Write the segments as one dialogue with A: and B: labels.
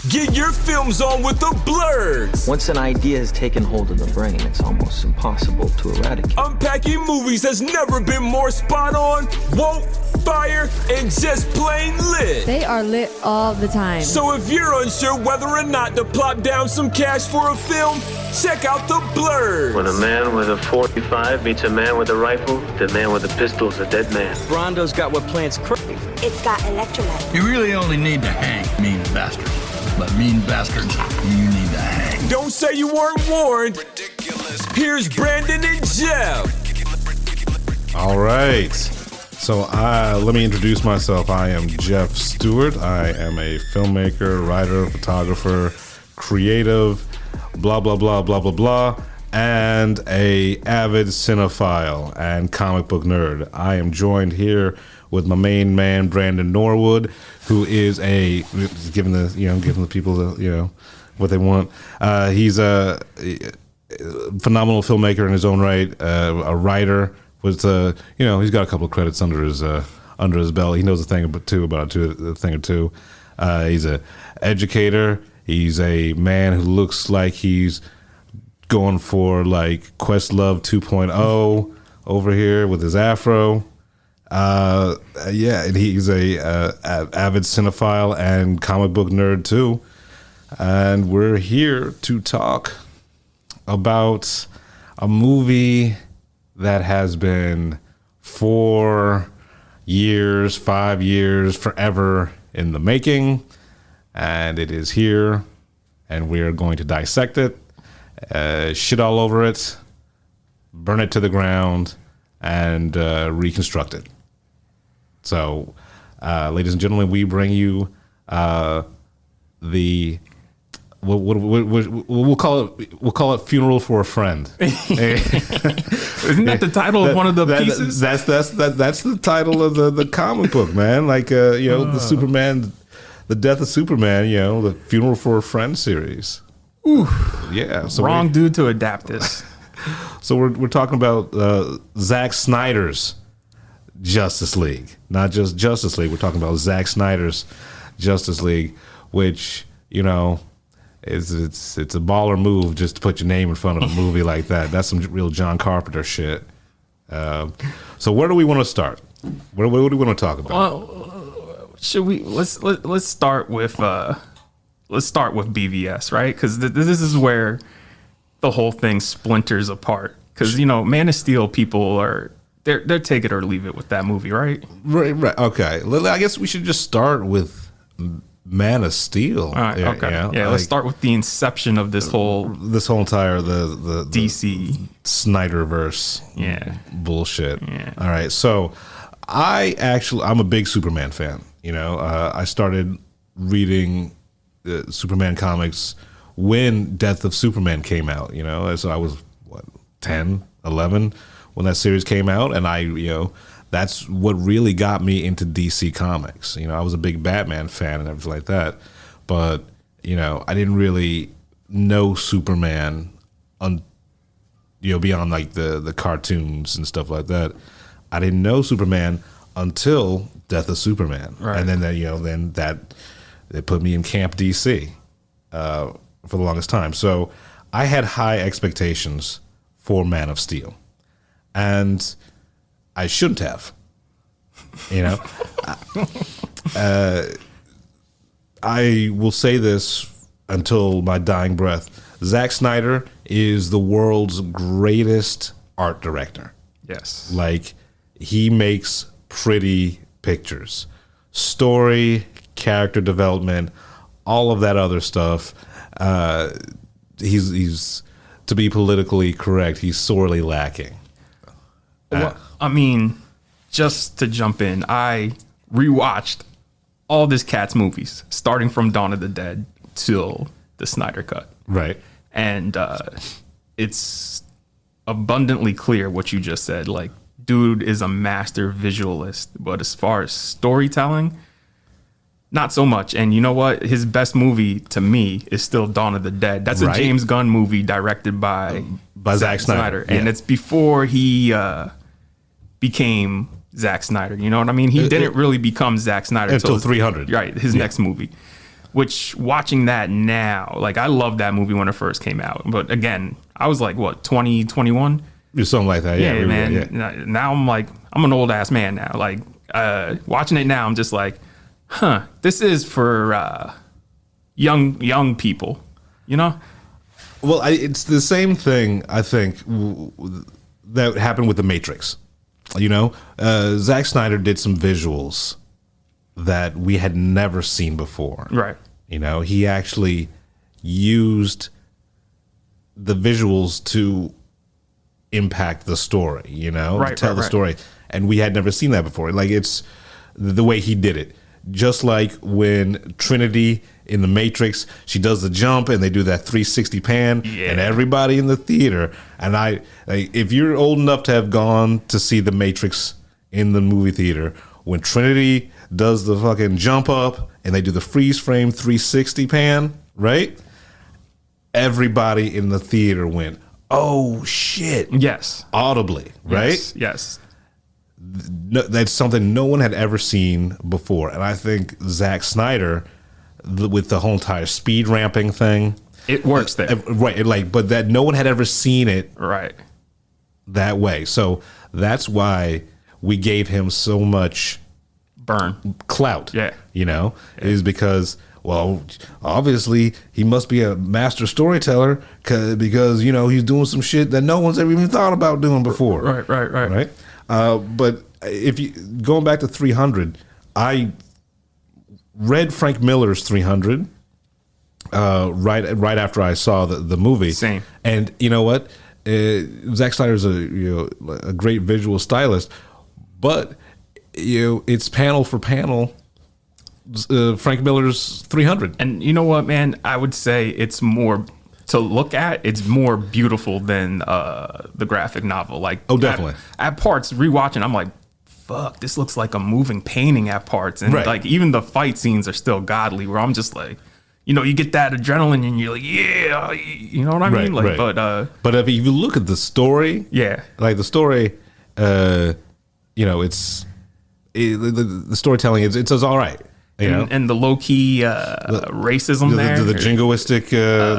A: Get your films on with the Blurs.
B: Once an idea has taken hold of the brain, it's almost impossible to eradicate.
A: Unpacking movies has never been more spot on, woke, fire, and just plain lit.
C: They are lit all the time.
A: So if you're unsure whether or not to plop down some cash for a film, check out the Blurs.
D: When a man with a 45 meets a man with a rifle, the man with a pistol is a dead man.
B: Brondo's got what plants crave.
E: It's got electrolyte.
F: You really only need to hang mean bastards. But mean bastards, you need to hang.
A: Don't say you weren't warned. Here's Brandon and Jeff.
G: All right. So let me introduce myself. I am Jeff Stewart. I am a filmmaker, writer, photographer, creative, blah, blah, blah, blah, blah, blah, and a avid cinephile and comic book nerd. I am joined here with my main man, Brandon Norwood, who is giving the people what they want. He's a phenomenal filmmaker in his own right, a writer. He's got a couple of credits under his belt. He knows a thing or two. He's a educator. He's a man who looks like he's going for like Questlove 2.0 over here with his afro. And he's a avid cinephile and comic book nerd too. And we're here to talk about a movie that has been 4 years, 5 years, forever in the making. And it is here, and we are going to dissect it, shit all over it, burn it to the ground, and reconstruct it. So, ladies and gentlemen, we bring you we'll call it Funeral for a Friend.
H: Isn't that the title of one of the pieces?
G: That's the title of the comic book, man. Like the Superman, the death of Superman. The Funeral for a Friend series.
H: Ooh,
G: yeah. So
H: wrong dude to adapt this.
G: So we're talking about Zack Snyder's Justice League, not just Justice League. We're talking about Zack Snyder's Justice League, which it's a baller move just to put your name in front of a movie like that. That's some real John Carpenter shit. So where do we want to start? What do we want to talk about?
H: Well, should we let's start with BVS, right? Because this is where the whole thing splinters apart. Because Man of Steel people are. They're take it or leave it with that movie, right?
G: Right. Okay. I guess we should just start with Man of Steel.
H: All right. Okay. Let's start with the inception of this whole
G: entire the
H: DC
G: Snyderverse.
H: Yeah.
G: Bullshit.
H: Yeah.
G: All right. So I'm a big Superman fan. I started reading Superman comics when Death of Superman came out. So I was 10, 11. When that series came out, and that's what really got me into DC Comics. I was a big Batman fan and everything like that, but I didn't really know Superman beyond like the cartoons and stuff like that. I didn't know Superman until Death of Superman,
H: right.
G: And then it put me in Camp DC for the longest time. So I had high expectations for Man of Steel. And I shouldn't have, I will say this until my dying breath. Zack Snyder is the world's greatest art director.
H: Yes.
G: Like, he makes pretty pictures. Story, character development, all of that other stuff. He's to be politically correct, he's sorely lacking.
H: Well, I mean, just to jump in, I rewatched all this Cats movies, starting from Dawn of the Dead till the Snyder Cut.
G: Right.
H: And it's abundantly clear what you just said. Like, dude is a master visualist, but as far as storytelling, not so much. And you know what? His best movie to me is still Dawn of the Dead. That's a James Gunn movie directed by
G: Zack Snyder.
H: And it's before he became Zack Snyder. You know what I mean? He didn't really become Zack Snyder
G: until 300.
H: Right, his next movie. Which watching that now, like I loved that movie when it first came out. But again, I was like, what, 20, 21?
G: Something like that. Yeah,
H: man.
G: yeah.
H: Now I'm like, I'm an old ass man now. Like watching it now, I'm just like, this is for young people, you know?
G: Well, it's the same thing, I think, that happened with The Matrix. You know, Zack Snyder did some visuals that we had never seen before.
H: Right.
G: You know, he actually used the visuals to impact the story, you know,
H: right,
G: to tell the
H: right.
G: story. And we had never seen that before. Like, it's the way he did it. Just like when Trinity in The Matrix, she does the jump and they do that 360 pan, and everybody in the theater. And if you're old enough to have gone to see The Matrix in the movie theater, when Trinity does the fucking jump up and they do the freeze frame 360 pan, right? Everybody in the theater went, oh shit.
H: Yes.
G: Audibly, right?
H: Yes.
G: No, that's something no one had ever seen before. And I think Zack Snyder, with the whole entire speed ramping thing,
H: it works there.
G: Right. But that no one had ever seen it
H: right
G: that way. So that's why we gave him so much clout.
H: Yeah.
G: You know, is because, well, obviously he must be a master storyteller because, you know, he's doing some shit that no one's ever even thought about doing before. Right. But if you going back to 300, I read Frank Miller's 300 right after I saw the movie.
H: Same.
G: And you know what? Zack Snyder's a great visual stylist, but it's panel for panel. Frank Miller's 300.
H: And you know what, man? I would say it's more to look at. It's more beautiful than the graphic novel. Like,
G: definitely.
H: At parts, rewatching, I'm like, fuck, this looks like a moving painting at parts. And like even the fight scenes are still godly. Where I'm just like, you know, you get that adrenaline and you're like, yeah, you know what I mean? Like,
G: but if you look at the story, like the story, you know, the storytelling it's all right.
H: And the low key racism
G: the jingoistic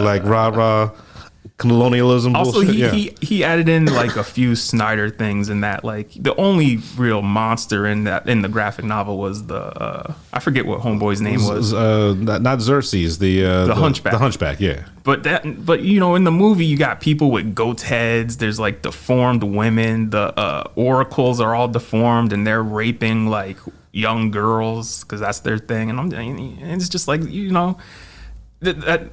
G: like rah colonialism.
H: Also,
G: bullshit.
H: he added in like a few Snyder things in that. Like the only real monster in the graphic novel was the I forget what homeboy's name was.
G: Not Xerxes, the
H: Hunchback.
G: The Hunchback, yeah.
H: But you know, in the movie you got people with goat heads. There's like deformed women. The oracles are all deformed and they're raping like young girls because that's their thing. And it's just like, you know, that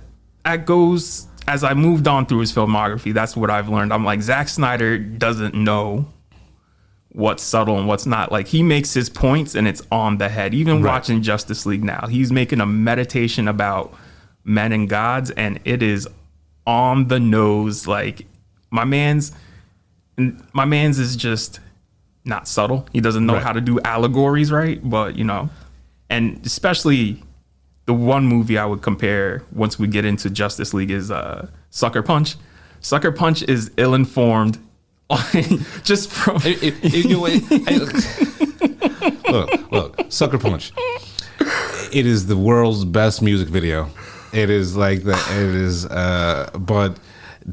H: goes. As I moved on through his filmography, that's what I've learned. I'm like, Zack Snyder doesn't know what's subtle and what's not. Like, he makes his points and it's on the head. Even watching Justice League now, he's making a meditation about men and gods, and it is on the nose. Like, my man's is just not subtle. He doesn't know how to do allegories right, but, you know, and especially the one movie I would compare once we get into Justice League is Sucker Punch. Sucker Punch is ill-informed just from...
G: Look, Sucker Punch. It is the world's best music video. It is like that. It is, but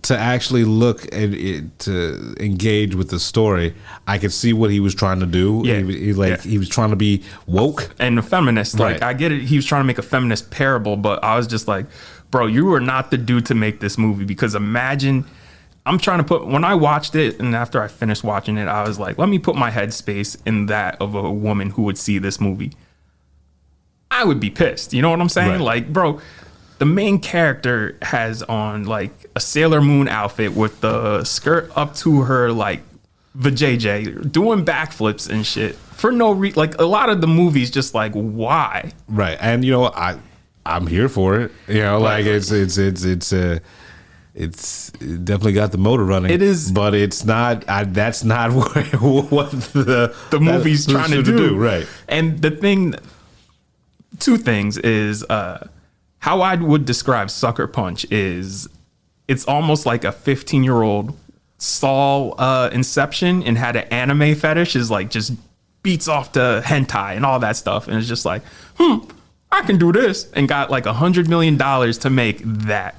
G: to actually look at it, to engage with the story, I could see what he was trying to do.
H: Yeah.
G: He was trying to be woke
H: and a feminist.
G: Right.
H: Like, I get it. He was trying to make a feminist parable, but I was just like, bro, you are not the dude to make this movie, because imagine, when I watched it and after I finished watching it, I was like, let me put my headspace in that of a woman who would see this movie. I would be pissed. You know what I'm saying?
G: Right.
H: Like, bro, the main character has on like a Sailor Moon outfit with the skirt up to her like vajayjay, doing backflips and shit for no reason. Like, a lot of the movies just like, why?
G: Right. And you know, I'm here for it. You know, like it's definitely got the motor running.
H: It is,
G: but it's not. That's not what the
H: movie's trying to do.
G: Right.
H: And the thing, two things is how I would describe Sucker Punch is it's almost like a 15-year-old saw Inception and had an anime fetish, is like just beats off to hentai and all that stuff, and it's just like, I I can do this, and got like $100 million to make that.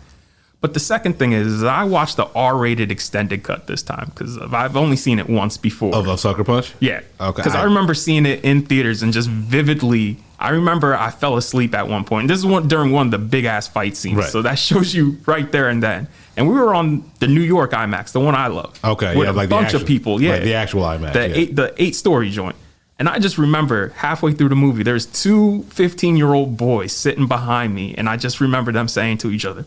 H: But the second thing is I watched the R-rated extended cut this time because I've only seen it once before.
G: Of Sucker Punch?
H: Yeah.
G: Okay.
H: Because I remember seeing it in theaters and just vividly, I remember I fell asleep at one point. This is during one of the big ass fight scenes.
G: Right.
H: So that shows you right there and then. And we were on the New York IMAX, the one I love.
G: Okay.
H: With
G: Yeah,
H: a
G: like
H: bunch of people. Yeah.
G: Like the actual IMAX.
H: The 8-story joint. And I just remember halfway through the movie, there's two 15-year-old boys sitting behind me. And I just remember them saying to each other,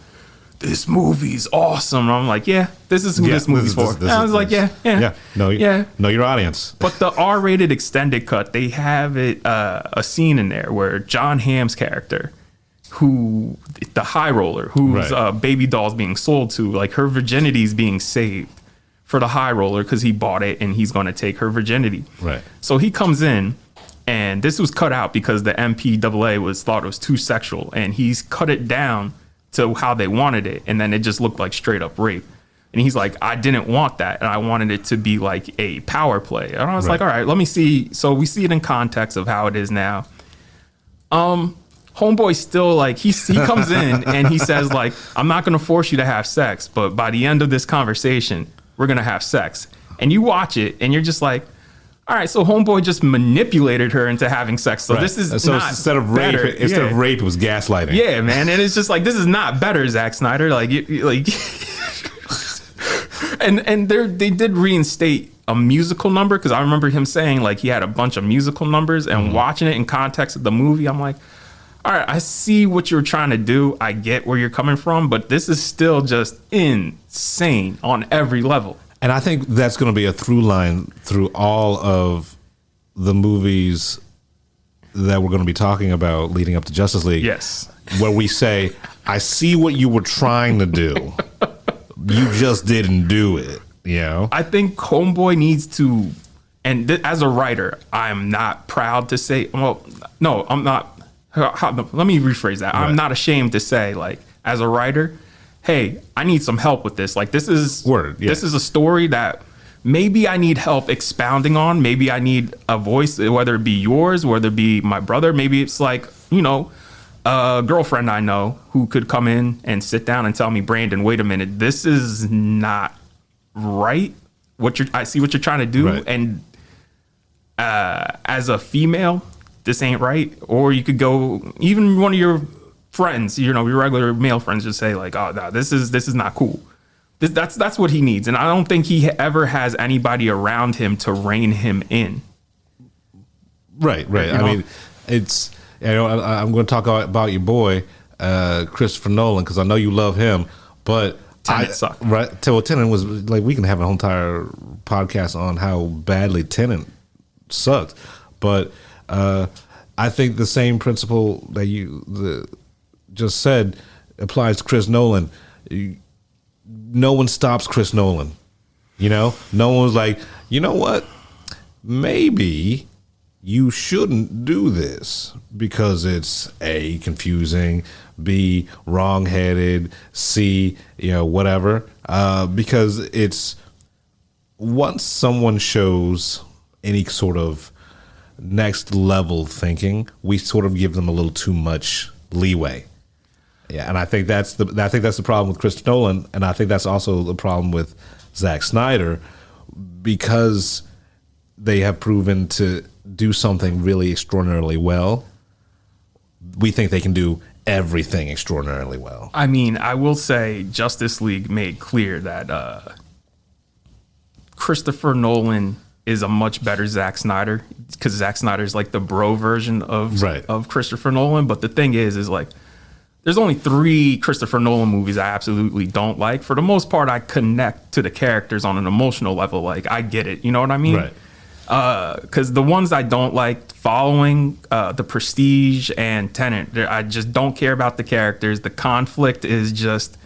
H: this movie's awesome. And I'm like, yeah, this is who this movie's for. And I was like, yeah.
G: Know your audience.
H: But the R-rated extended cut, they have it a scene in there where John Hamm's character, who the high roller, whose baby doll's being sold to, like her virginity's being saved for the high roller because he bought it and he's going to take her virginity.
G: Right.
H: So he comes in, and this was cut out because the MPAA thought it was too sexual, and he's cut it down to how they wanted it, and then it just looked like straight up rape. And he's like, I didn't want that, and I wanted it to be like a power play. And I was like, all right, let me see. So we see it in context of how it is now. Homeboy still like he comes in and he says like, I'm not gonna force you to have sex, but by the end of this conversation, we're gonna have sex. And you watch it and you're just like, all right, so homeboy just manipulated her into having sex. So this is not
G: instead of
H: better.
G: rape, of rape, it was gaslighting.
H: Yeah, man, and it's just like this is not better, Zack Snyder. Like, and they did reinstate a musical number because I remember him saying like he had a bunch of musical numbers, and watching it in context of the movie, I'm like, all right, I see what you're trying to do. I get where you're coming from, but this is still just insane on every level.
G: And I think that's going to be a through line through all of the movies that we're going to be talking about leading up to Justice League.
H: Yes.
G: Where we say, I see what you were trying to do. You just didn't do it. You know?
H: I think Homeboy needs to, and as a writer, I'm not proud to say, well, no, I'm not. Let me rephrase that. I'm not ashamed to say, like, as a writer, hey, I need some help with this. Like, this is this is a story that maybe I need help expounding on. Maybe I need a voice, whether it be yours, whether it be my brother. Maybe it's like, you know, a girlfriend I know who could come in and sit down and tell me, Brandon, wait a minute, this is not right. I see what you're trying to do.
G: Right.
H: And as a female, this ain't right. Or you could go, even one of your friends, you know, your regular male friends, just say like, oh no, this is not cool. That's what he needs. And I don't think he ever has anybody around him to rein him in.
G: Right. I mean, it's, you know, I'm going to talk about your boy, Christopher Nolan, because I know you love him, but
H: Tenet sucked.
G: Right. Well, Tenet was like, we can have a whole entire podcast on how badly Tenet sucked. But I think the same principle that you just said applies to Chris Nolan. No one stops Chris Nolan. You know, no one's like, you know what? Maybe you shouldn't do this because it's A, confusing, B, wrong-headed, C, you know, whatever. Because it's once someone shows any sort of next level thinking, we sort of give them a little too much leeway. Yeah, and I think that's the problem with Chris Nolan, and I think that's also the problem with Zack Snyder, because they have proven to do something really extraordinarily well. We think they can do everything extraordinarily well.
H: I mean, I will say Justice League made clear that Christopher Nolan is a much better Zack Snyder, because Zack Snyder is like the bro version of Christopher Nolan. But the thing is like, there's only 3 Christopher Nolan movies I absolutely don't like. For the most part, I connect to the characters on an emotional level. Like, I get it. You know what I mean?
G: Right.
H: Because the ones I don't like, following The Prestige and Tenet, I just don't care about the characters. The conflict is just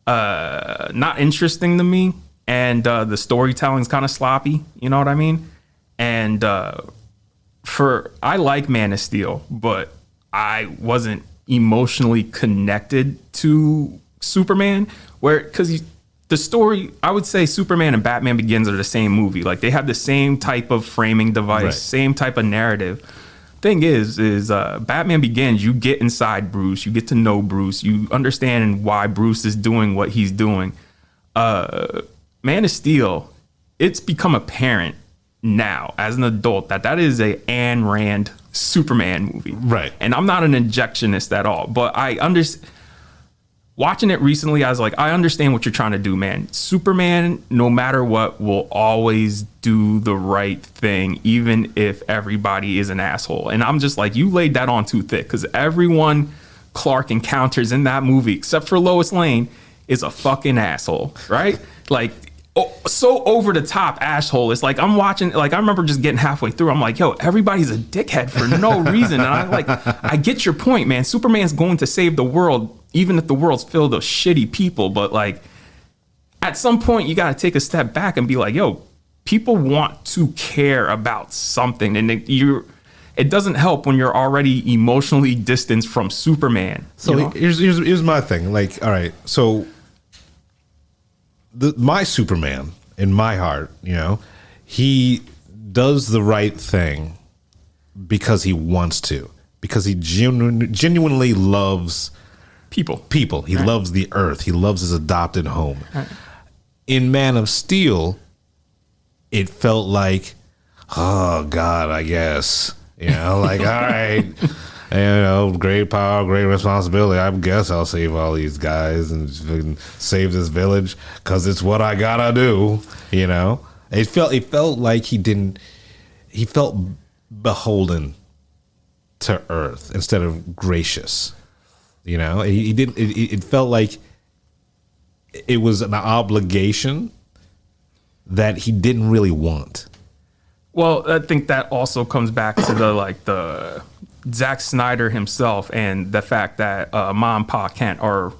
H: not interesting to me. And the storytelling's kind of sloppy. You know what I mean? And I like Man of Steel, but I wasn't emotionally connected to Superman, because the story, I would say Superman and Batman Begins are the same movie. Like, they have the same type of framing device, same type of narrative, thing is Batman Begins, you get inside Bruce, you get to know Bruce, you understand why Bruce is doing what he's doing. Man of Steel, it's become apparent now as an adult that is a Ayn Rand Superman movie.
G: Right.
H: And I'm not an injectionist at all, but I understand. Watching it recently, I was like, I understand what you're trying to do, man. Superman, no matter what, will always do the right thing, even if everybody is an asshole. And I'm just like, you laid that on too thick, because everyone Clark encounters in that movie, except for Lois Lane, is a fucking asshole, right? Like, so over the top asshole. It's like I'm watching, like I remember just getting halfway through. I'm like, yo, everybody's a dickhead for no reason. And I get your point, man. Superman's going to save the world, even if the world's filled with shitty people. But like, at some point, you got to take a step back and be like, yo, people want to care about something, and it doesn't help when you're already emotionally distanced from Superman.
G: So
H: you know?
G: here's my thing. Like, all right, so my Superman in my heart, you know, he does the right thing because he wants to, because he genuinely loves people. He loves the earth. He loves his adopted home. Right. In Man of Steel, it felt like, oh God, I guess, you know, like, all right, you know, great power, great responsibility. I guess I'll save all these guys and save this village because it's what I gotta do. You know, it felt like he felt beholden to Earth instead of gracious. You know, he didn't. It felt like it was an obligation that he didn't really want.
H: Well, I think that also comes back to the Zack Snyder himself and the fact that Mom and Pa Kent are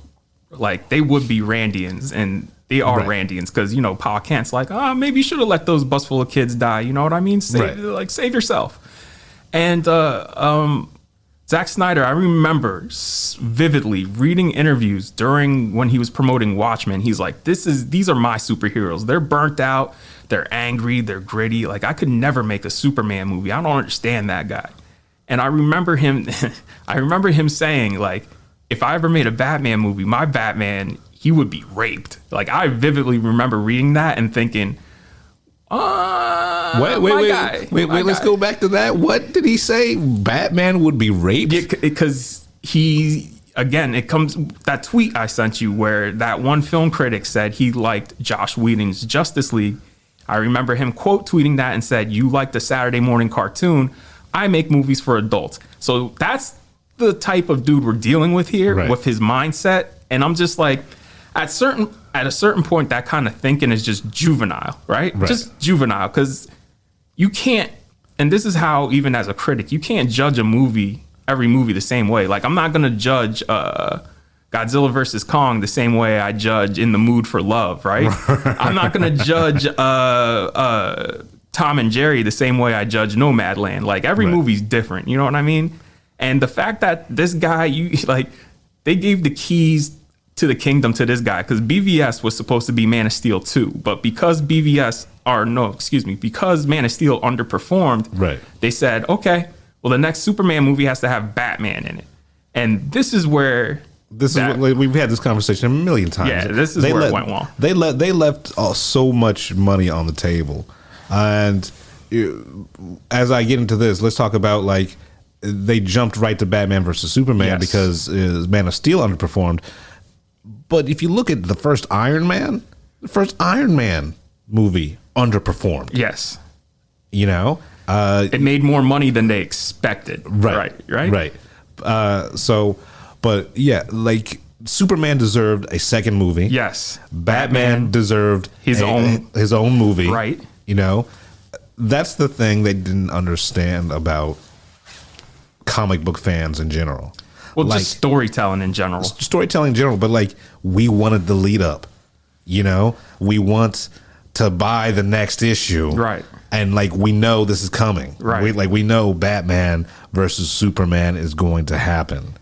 H: like, they would be Randians, and they are right. Randians, because, you know, Pa Kent's like, maybe you should have let those bus full of kids die. You know what I mean? Save yourself. And Zack Snyder, I remember vividly reading interviews during when he was promoting Watchmen. He's like, these are my superheroes. They're burnt out. They're angry. They're gritty. Like, I could never make a Superman movie. I don't understand that guy. And I remember him saying, like, if I ever made a Batman movie, my Batman, he would be raped. Like, I vividly remember reading that and thinking, wait,
G: let's go back to that. What did he say? Batman would be raped?
H: Yeah, because it comes, that tweet I sent you where that one film critic said he liked Joss Whedon's Justice League. I remember him quote tweeting that and said, you like the Saturday morning cartoon. I make movies for adults. So that's the type of dude we're dealing with here, right, with his mindset. And I'm just like, at a certain point, that kind of thinking is just juvenile, right? Just juvenile, because you can't, and this is how, even as a critic, you can't judge every movie the same way. Like, I'm not going to judge Godzilla versus Kong the same way I judge In the Mood for Love, right? I'm not going to judge Tom and Jerry the same way I judge Nomadland. Like, every movie's different, you know what I mean? And the fact that this guy, they gave the keys to the kingdom to this guy, because BVS was supposed to be Man of Steel 2, but because because Man of Steel underperformed, they said, okay, well, the next Superman movie has to have Batman in it. And this is where we've had this conversation a million times. Yeah, this is where it went wrong. They left so much money on the table. And as I get into this, let's talk about, like, they jumped right to Batman versus Superman because Man of Steel underperformed. But if you look at the first Iron Man movie underperformed. Yes. You know? It made more money than they expected. Right. But yeah, like, Superman deserved a second movie. Yes. Batman deserved his own movie. Right. You know? That's the thing they didn't understand about comic book fans in general. Well, like, just storytelling in general. But, like, we wanted the lead up. You know? We want to buy the next issue. Right. And, like, we know this is coming. Right. We know Batman versus Superman is going to happen.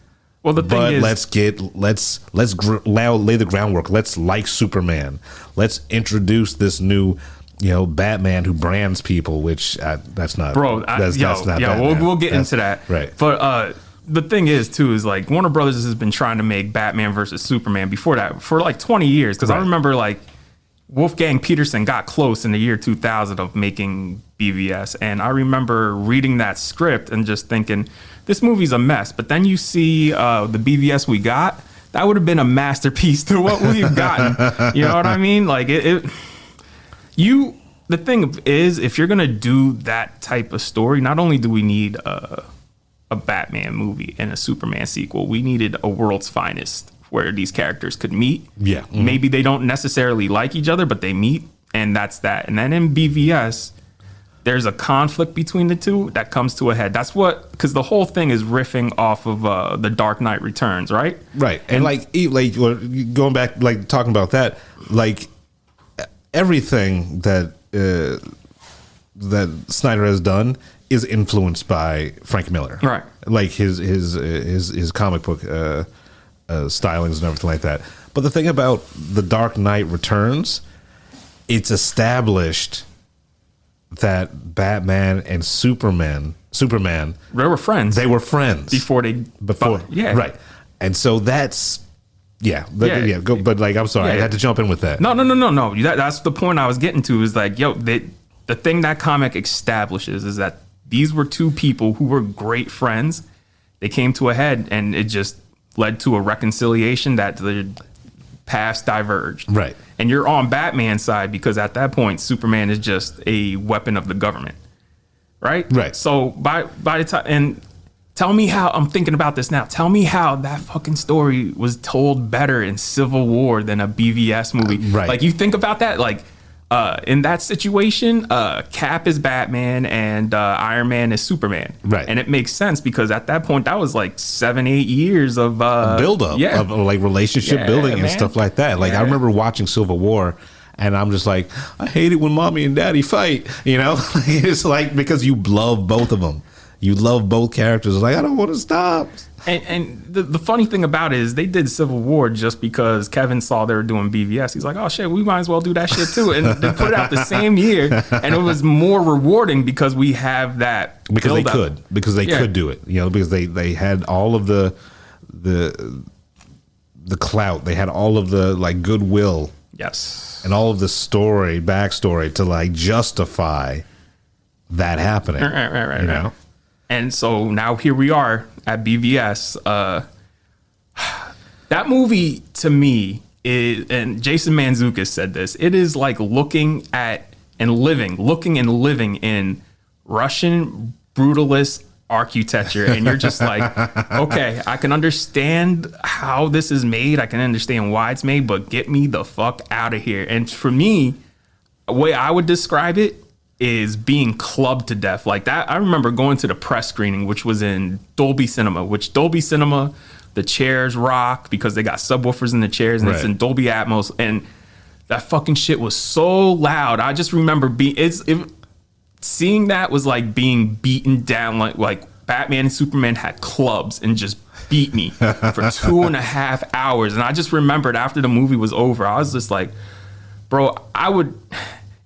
H: Well, the thing is, let's lay the groundwork. Let's like Superman. Let's introduce this new
G: Batman who brands people, which that's not,
H: bro.
G: That's not
H: Batman. We'll get into that,
G: right?
H: But the thing is, too, is like Warner Brothers has been trying to make Batman versus Superman before that for like 20 years. Because I remember like Wolfgang Peterson got close in the year 2000 of making BVS. And I remember reading that script and just thinking, this movie's a mess. But then you see the BVS we got, that would have been a masterpiece to what we've gotten. You know what I mean? Like the thing is, if you're going to do that type of story, not only do we need a Batman movie and a Superman sequel, we needed a World's Finest where these characters could meet. Yeah. Mm-hmm. Maybe they don't necessarily like each other, but they meet, and that's that. And then in BVS, there's a conflict between the two that comes to a head. That's because the whole thing is riffing off of The Dark Knight Returns, right?
G: Right. And like going back, like talking about that, like everything that Snyder has done is influenced by Frank Miller,
H: right?
G: Like his comic book stylings and everything like that. But the thing about The Dark Knight Returns, it's established that Batman and Superman,
H: they were friends.
G: They were friends
H: before. Yeah,
G: right. And so that's. Go, but like, I'm sorry, I had to jump in with that.
H: No. That's the point I was getting to. Is like, the thing that comic establishes is that these were two people who were great friends. They came to a head, and it just led to a reconciliation that the paths diverged. Right. And you're on Batman's side because at that point, Superman is just a weapon of the government. Right? Right. So by the time, and tell me how, I'm thinking about this now, tell me how that fucking story was told better in Civil War than a BVS movie. Right. Like, you think about that, like, in that situation, Cap is Batman and Iron Man is Superman. Right. And it makes sense because at that point, that was like 7-8 years of build up, of like relationship building and stuff like that. Like I remember watching Civil War, and I'm just like, I hate it when mommy and daddy fight. It's like, because you love both of them. You love both characters. It's like, I don't want to stop. And the funny thing about it is they did Civil War just because Kevin saw they were doing BVS. He's like, oh shit, we might as well do that shit too. And they put it out the same year, and it was more rewarding because we have that
G: because they could do it. Because they had all of the clout. They had all of the like goodwill.
H: Yes.
G: And all of the backstory to like justify that happening. Right.
H: And so now here we are at BVS. That movie to me is, and Jason Mantzoukas said this, it is like looking and living in Russian brutalist architecture. And you're just like, okay, I can understand how this is made. I can understand why it's made, but get me the fuck out of here. And for me, the way I would describe it is being clubbed to death like that. I remember going to the press screening, which was in Dolby Cinema, the chairs rock because they got subwoofers in the chairs, and it's in Dolby Atmos, and that fucking shit was so loud. I just remember seeing that was like being beaten down, like Batman and Superman had clubs and just beat me for 2.5 hours. And I just remembered after the movie was over, I was just like, bro,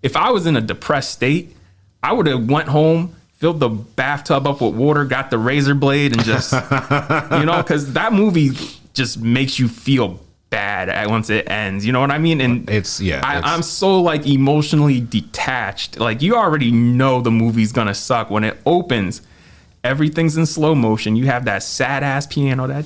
H: if I was in a depressed state, I would have went home, filled the bathtub up with water, got the razor blade, and just, because that movie just makes you feel bad once it ends. You know what I mean? And I'm so like emotionally detached. Like, you already know the movie's gonna suck. When it opens, everything's in slow motion. You have that sad ass piano, that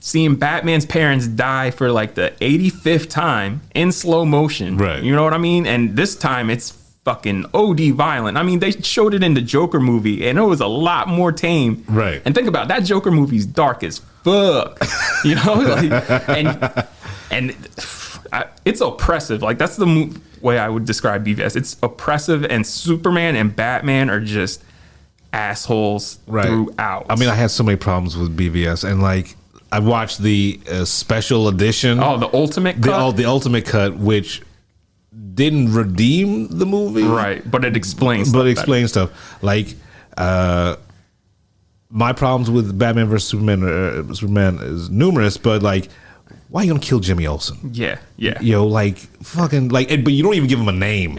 H: seeing Batman's parents die for like the 85th time in slow motion. Right. You know what I mean? And this time it's fucking OD violent. I mean, they showed it in the Joker movie and it was a lot more tame. Right. And think about it, that Joker movie's dark as fuck. And it's oppressive. Like, that's the way I would describe BVS. It's oppressive, and Superman and Batman are just assholes throughout.
G: I mean, I had so many problems with BVS, and like, I watched the special edition.
H: Oh, the Ultimate Cut?
G: The Ultimate Cut, which didn't redeem the movie.
H: Right, but it explains
G: stuff. Like, my problems with Batman vs. Superman is numerous, but like, why are you gonna kill Jimmy Olsen?
H: Yeah.
G: Like fucking like, but you don't even give him a name.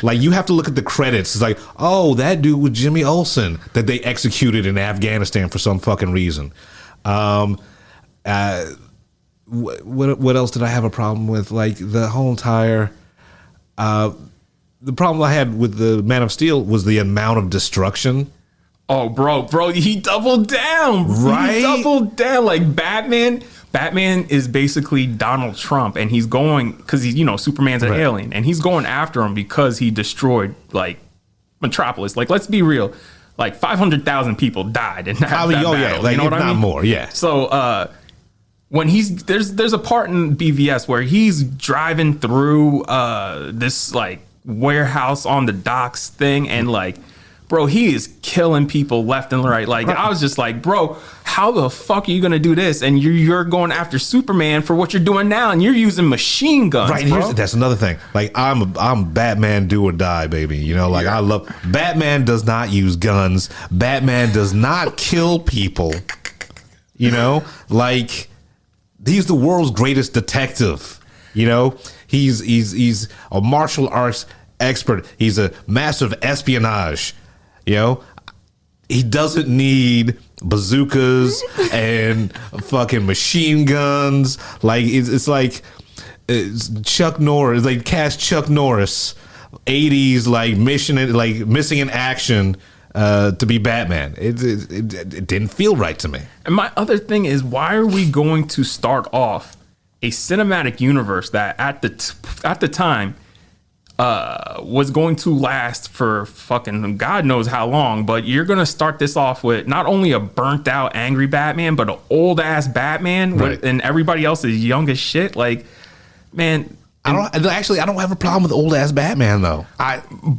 G: Like, you have to look at the credits. It's like, oh, that dude was Jimmy Olsen that they executed in Afghanistan for some fucking reason. What else did I have a problem with? Like, the whole entire the problem I had with the Man of Steel was the amount of destruction.
H: Oh, bro, he doubled down.
G: Right?
H: He doubled down. Like, Batman is basically Donald Trump, and he's going, because he's, Superman's an alien, and he's going after him because he destroyed, like, Metropolis. Like, let's be real. Like, 500,000 people died in that battle.
G: Yeah, like,
H: you know what I mean?
G: More, yeah.
H: So, when there's a part in BVS where he's driving through this, like, warehouse on the docks thing, and, like, bro, he is killing people left and right. Like, I was just like, bro, how the fuck are you gonna do this? And you're going after Superman for what you're doing now, and you're using machine guns. Right, bro.
G: That's another thing. Like, I'm Batman, do or die, baby. I love Batman. Does not use guns. Batman does not kill people. Like, he's the world's greatest detective. He's a martial arts expert. He's a master of espionage. He doesn't need bazookas and fucking machine guns. Like, it's like Chuck Norris. They cast Chuck Norris, 80s, like missing in action to be Batman. It didn't feel right to me.
H: And my other thing is, why are we going to start off a cinematic universe that at the time was going to last for fucking God knows how long, but you're going to start this off with not only a burnt out angry Batman, but an old ass Batman, and everybody else is young as shit. Like, man,
G: I don't have a problem with old ass Batman though.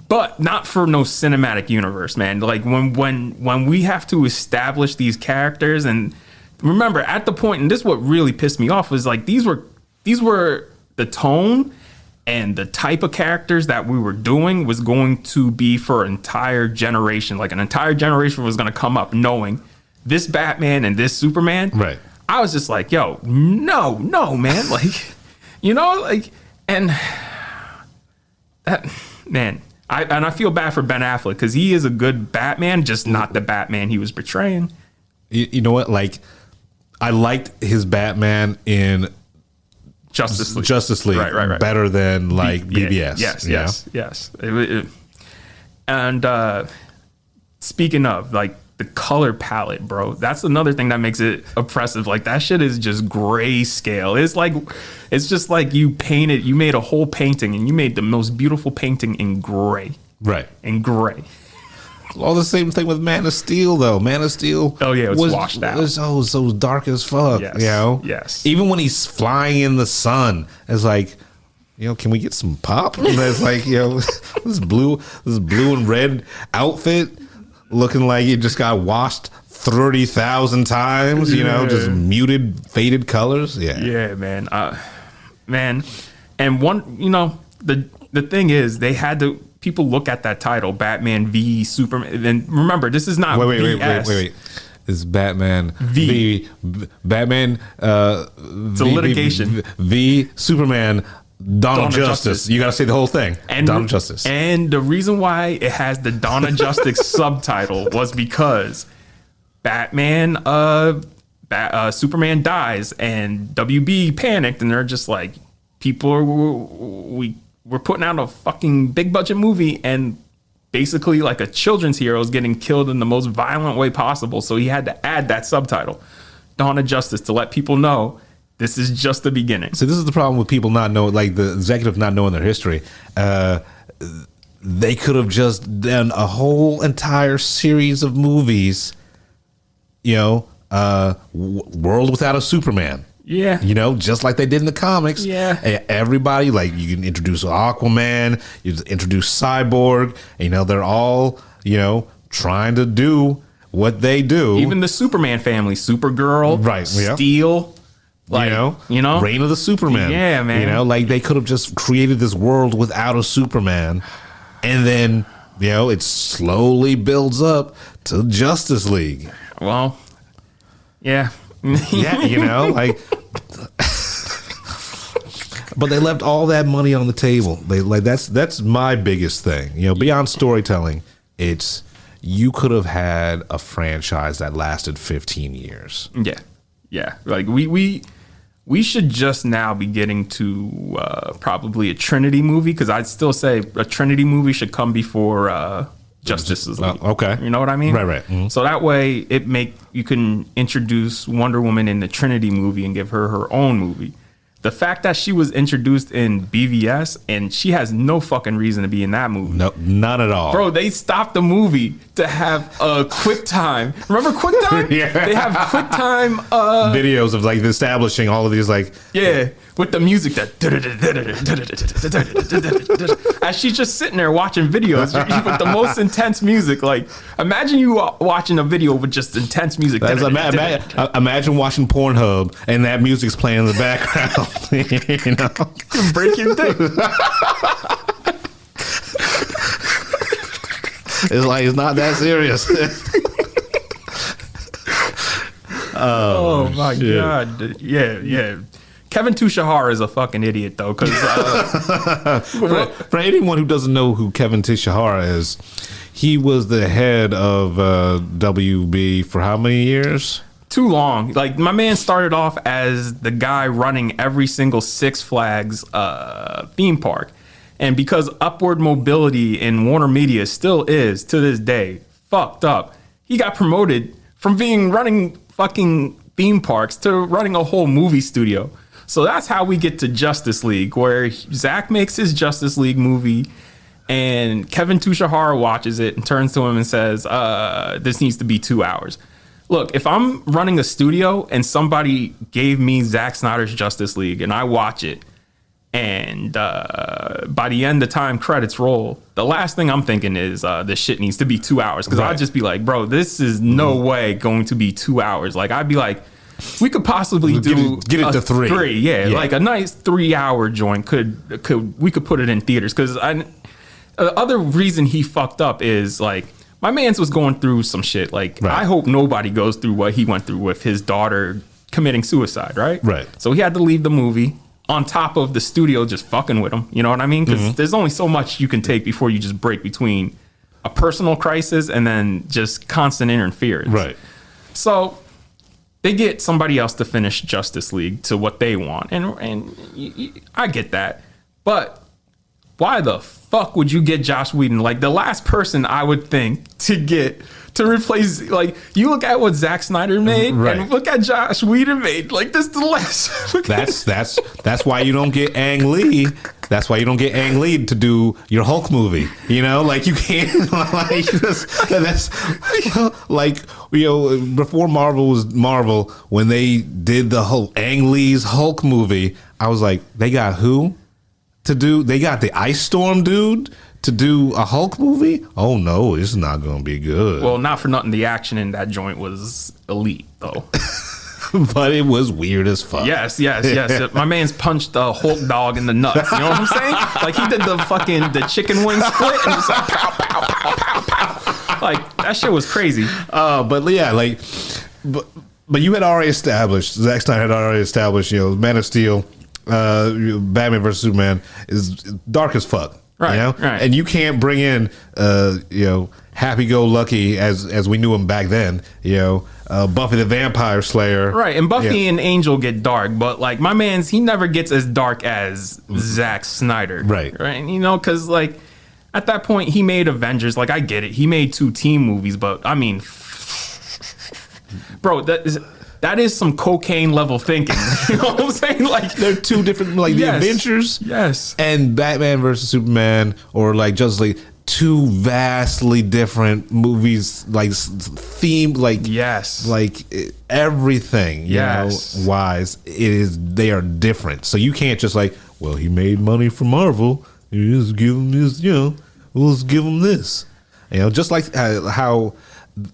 H: But not for no cinematic universe, man. Like, when we have to establish these characters, and remember at the point, and this is what really pissed me off, was like these were the tone and the type of characters that we were doing was going to be for an entire generation. Like, an entire generation was going to come up knowing this Batman and this Superman.
G: Right.
H: I was just like, yo, no, man. Like, and that, man, I feel bad for Ben Affleck because he is a good Batman, just not the Batman he was portraying.
G: You know what? Like, I liked his Batman in Justice League, right. Better than like BBS.
H: Yes. And speaking of, like, the color palette, bro, that's another thing that makes it oppressive. Like, that shit is just grayscale. It's just like you made a whole painting and you made the most beautiful painting in gray.
G: Right.
H: In gray.
G: All the same thing with Man of Steel, though. Man of Steel.
H: Oh yeah, it was washed out.
G: It was so dark as fuck.
H: Yes. Yes.
G: Even when he's flying in the sun, it's like, can we get some pop? And it's like, this blue and red outfit looking like it just got washed 30,000 times. Just muted, faded colors.
H: Yeah, man. Man, and one, the thing is, they had to. People look at that title, Batman v Superman. And remember, this is not
G: wait. It's Batman v Batman.
H: It's a litigation.
G: V Superman. Dawn of Justice. You got to say the whole thing. Dawn of Justice.
H: And the reason why it has the Dawn of Justice subtitle was because Batman, Superman dies, and WB panicked, and they're just like, we're putting out a fucking big budget movie, and basically like a children's hero is getting killed in the most violent way possible. So he had to add that subtitle, Dawn of Justice, to let people know this is just the beginning.
G: So this is the problem with people not knowing, like the executive not knowing their history. They could have just done a whole entire series of movies, World Without a Superman.
H: Yeah.
G: Just like they did in the comics.
H: Yeah.
G: Everybody, like, you can introduce Aquaman, you introduce Cyborg, they're all, trying to do what they do.
H: Even the Superman family, Supergirl,
G: right?
H: Steel, like,
G: Reign of the Superman.
H: Yeah, man.
G: Like, they could have just created this world without a Superman, and then, it slowly builds up to Justice League.
H: Well, yeah.
G: Yeah, like, But they left all that money on the table. That's my biggest thing. Beyond storytelling, it's you could have had a franchise that lasted 15 years.
H: Yeah. Like we should just now be getting to probably a Trinity movie, because I'd still say a Trinity movie should come before Justice League.
G: Okay.
H: You know what I mean?
G: Right. Mm-hmm.
H: So that way you can introduce Wonder Woman in the Trinity movie and give her own movie. The fact that she was introduced in BVS and she has no fucking reason to be in that movie.
G: No, none at all.
H: Bro, they stopped the movie to have a QuickTime. Remember QuickTime?
G: Yeah.
H: They have QuickTime
G: videos of establishing all of these
H: with the music that as she's just sitting there watching videos with the most intense music. Like, imagine you watching a video with just intense music.
G: Imagine watching Pornhub and that music's playing in the background.
H: Break your dick.
G: It's not that serious.
H: Oh my God. Yeah. Kevin Tushihara is a fucking idiot, though, because
G: for anyone who doesn't know who Kevin Tushihara is, he was the head of WB for how many years?
H: Too long. Like, my man started off as the guy running every single Six Flags theme park, and because upward mobility in Warner Media still is to this day fucked up, he got promoted from running fucking theme parks to running a whole movie studio. So that's how we get to Justice League, where Zack makes his Justice League movie and Kevin Tushihara watches it and turns to him and says, this needs to be 2 hours. Look, if I'm running a studio and somebody gave me Zack Snyder's Justice League and I watch it, and by the end, the time credits roll, the last thing I'm thinking is this shit needs to be 2 hours. Because I'd just be like, bro, this is no way going to be 2 hours. Like, I'd be like, we could possibly
G: get it to three.
H: Yeah, like a nice 3 hour joint we could put it in theaters. Because the other reason he fucked up is, like, my man's was going through some shit. Like, I hope nobody goes through what he went through with his daughter committing suicide, right?
G: Right.
H: So he had to leave the movie on top of the studio just fucking with him. You know what I mean? Because there's only so much you can take before you just break between a personal crisis and then just constant interference.
G: Right.
H: So they get somebody else to finish Justice League to what they want. And I get that. But why the fuck would you get Joss Whedon? Like, the last person I would think to replace, like, you look at what Zack Snyder made and look at Joss Whedon made. Like, this is the last.
G: That's why you don't get Ang Lee. That's why you don't get Ang Lee to do your Hulk movie. Like, you can't, like, that's like, before Marvel was Marvel, when they did the whole Ang Lee's Hulk movie, I was like, they got who to do? They got the Ice Storm dude to do a Hulk movie? Oh no, this is not going to be good.
H: Well, not for nothing, the action in that joint was elite, though.
G: But it was weird as fuck.
H: Yes. My man's punched a Hulk dog in the nuts. You know what I'm saying? Like, he did the chicken wing split and it's like pow, pow, pow, pow, pow. Like, that shit was crazy.
G: But yeah, like, but you had already established, Zack Snyder had already established, Man of Steel, Batman vs Superman is dark as fuck.
H: Right,
G: right. And you can't bring in, happy-go-lucky as we knew him back then, Buffy the Vampire Slayer.
H: Right, and Buffy and Angel get dark, but, like, my man's, he never gets as dark as Zack Snyder.
G: Right.
H: Because, like, at that point, he made Avengers. Like, I get it. He made 2 team movies, but, I mean, bro, that is some cocaine level thinking. You know what I'm saying? Like,
G: they're 2 different, like, the Avengers, and Batman versus Superman, or like Justice League, 2 vastly different movies, like themed, like like everything, wise. They are different. So you can't just like, well, he made money for Marvel, you just give him this, we'll just give him this, just like how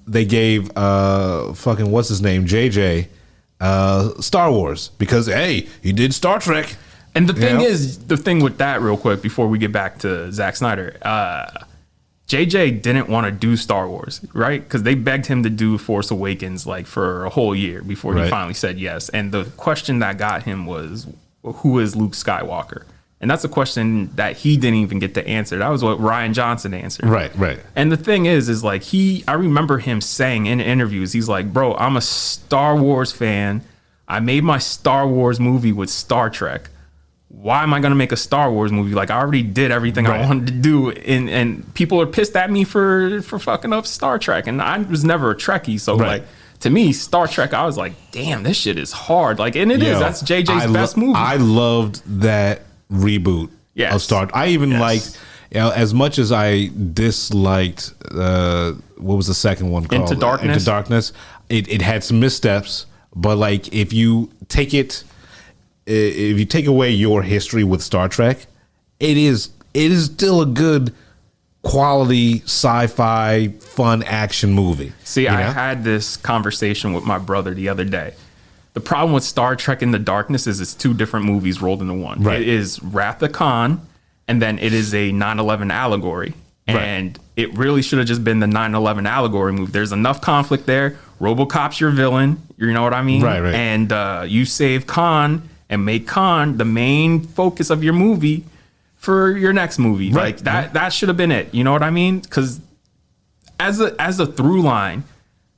G: they gave fucking what's his name, JJ, Star Wars, because hey, he did Star Trek.
H: And the thing with that, real quick, before we get back to Zack Snyder, JJ didn't want to do Star Wars, right? Because they begged him to do Force Awakens like for a whole year before he finally said yes. And the question that got him was, who is Luke Skywalker? And that's a question that he didn't even get to answer. That was what Ryan Johnson answered.
G: Right.
H: And the thing is like I remember him saying in interviews, he's like, bro, I'm a Star Wars fan. I made my Star Wars movie with Star Trek. Why am I going to make a Star Wars movie? Like, I already did everything I wanted to do. And people are pissed at me for fucking up Star Trek. And I was never a Trekkie. So, like, to me, Star Trek, I was like, damn, this shit is hard. Like, and it is. That's JJ's best movie.
G: I loved that reboot of Star. I even liked, as much as I disliked, what was the second one called?
H: Into Darkness.
G: It had some missteps, but like if you take away your history with Star Trek, it is still a good quality sci-fi fun action movie.
H: See, I had this conversation with my brother the other day. The problem with Star Trek Into Darkness is it's two different movies rolled into one. Right. It is Wrath of Khan, and then it is a 9/11 allegory. And it really should have just been the 9/11 allegory movie. There's enough conflict there. RoboCop's your villain. You know what I mean? Right. And you save Khan and make Khan the main focus of your movie for your next movie. Like that should have been it. You know what I mean? Because as a through line,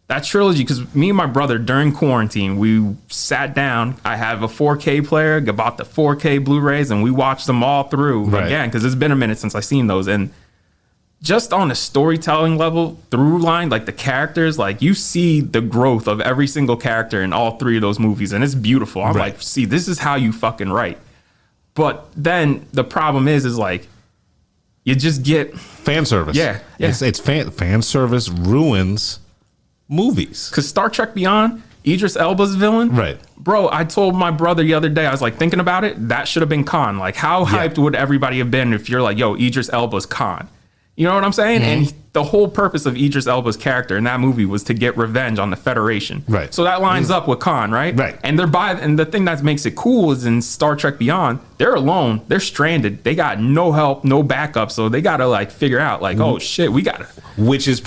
H: that trilogy, because me and my brother during quarantine, we sat down. I have a 4K player, bought the 4K Blu-rays, and we watched them all through again because it's been a minute since I seen those. And just on a storytelling level, through line, like the characters, like you see the growth of every single character in all three of those movies, and it's beautiful. I'm like, see, this is how you fucking write. But then the problem is like you just get
G: fan service. It's fan service ruins movies.
H: Because Star Trek Beyond, Idris Elba's villain, bro, I told my brother the other day, I was like thinking about it, that should have been Khan. Like how hyped would everybody have been if you're like, yo, Idris Elba's Khan? You know what I'm saying? And the whole purpose of Idris Elba's character in that movie was to get revenge on the Federation. So that lines up with Khan, right? And and the thing that makes it cool is in Star Trek Beyond, they're alone, they're stranded, they got no help, no backup, so they gotta like figure out like, oh shit, we gotta,
G: which is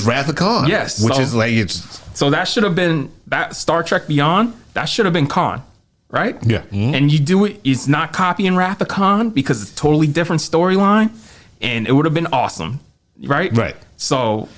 G: Wrath of Khan. Is like
H: so that should have been that Star Trek Beyond. That should have been Khan, right? And you do it. It's not copying Wrath of Khan because it's a totally different storyline. And it would have been awesome, right? So,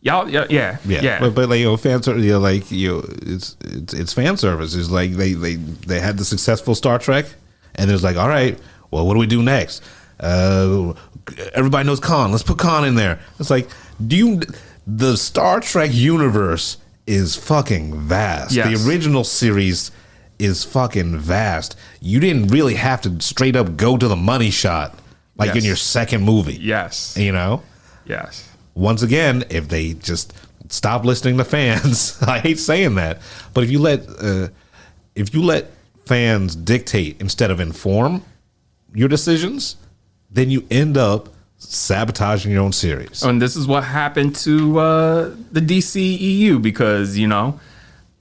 H: y'all,
G: But like fan service, it's fan service. It's like they had the successful Star Trek, and there's like, all right, well, what do we do next? Everybody knows Khan. Let's put Khan in there. It's like, the Star Trek universe is fucking vast. The original series is fucking vast. You didn't really have to straight up go to the money shot. Like in your second movie. You know? Once again, if they just stop listening to fans, I hate saying that, but if you let fans dictate instead of inform your decisions, then you end up sabotaging your own series.
H: And this is what happened to the DCEU because, you know,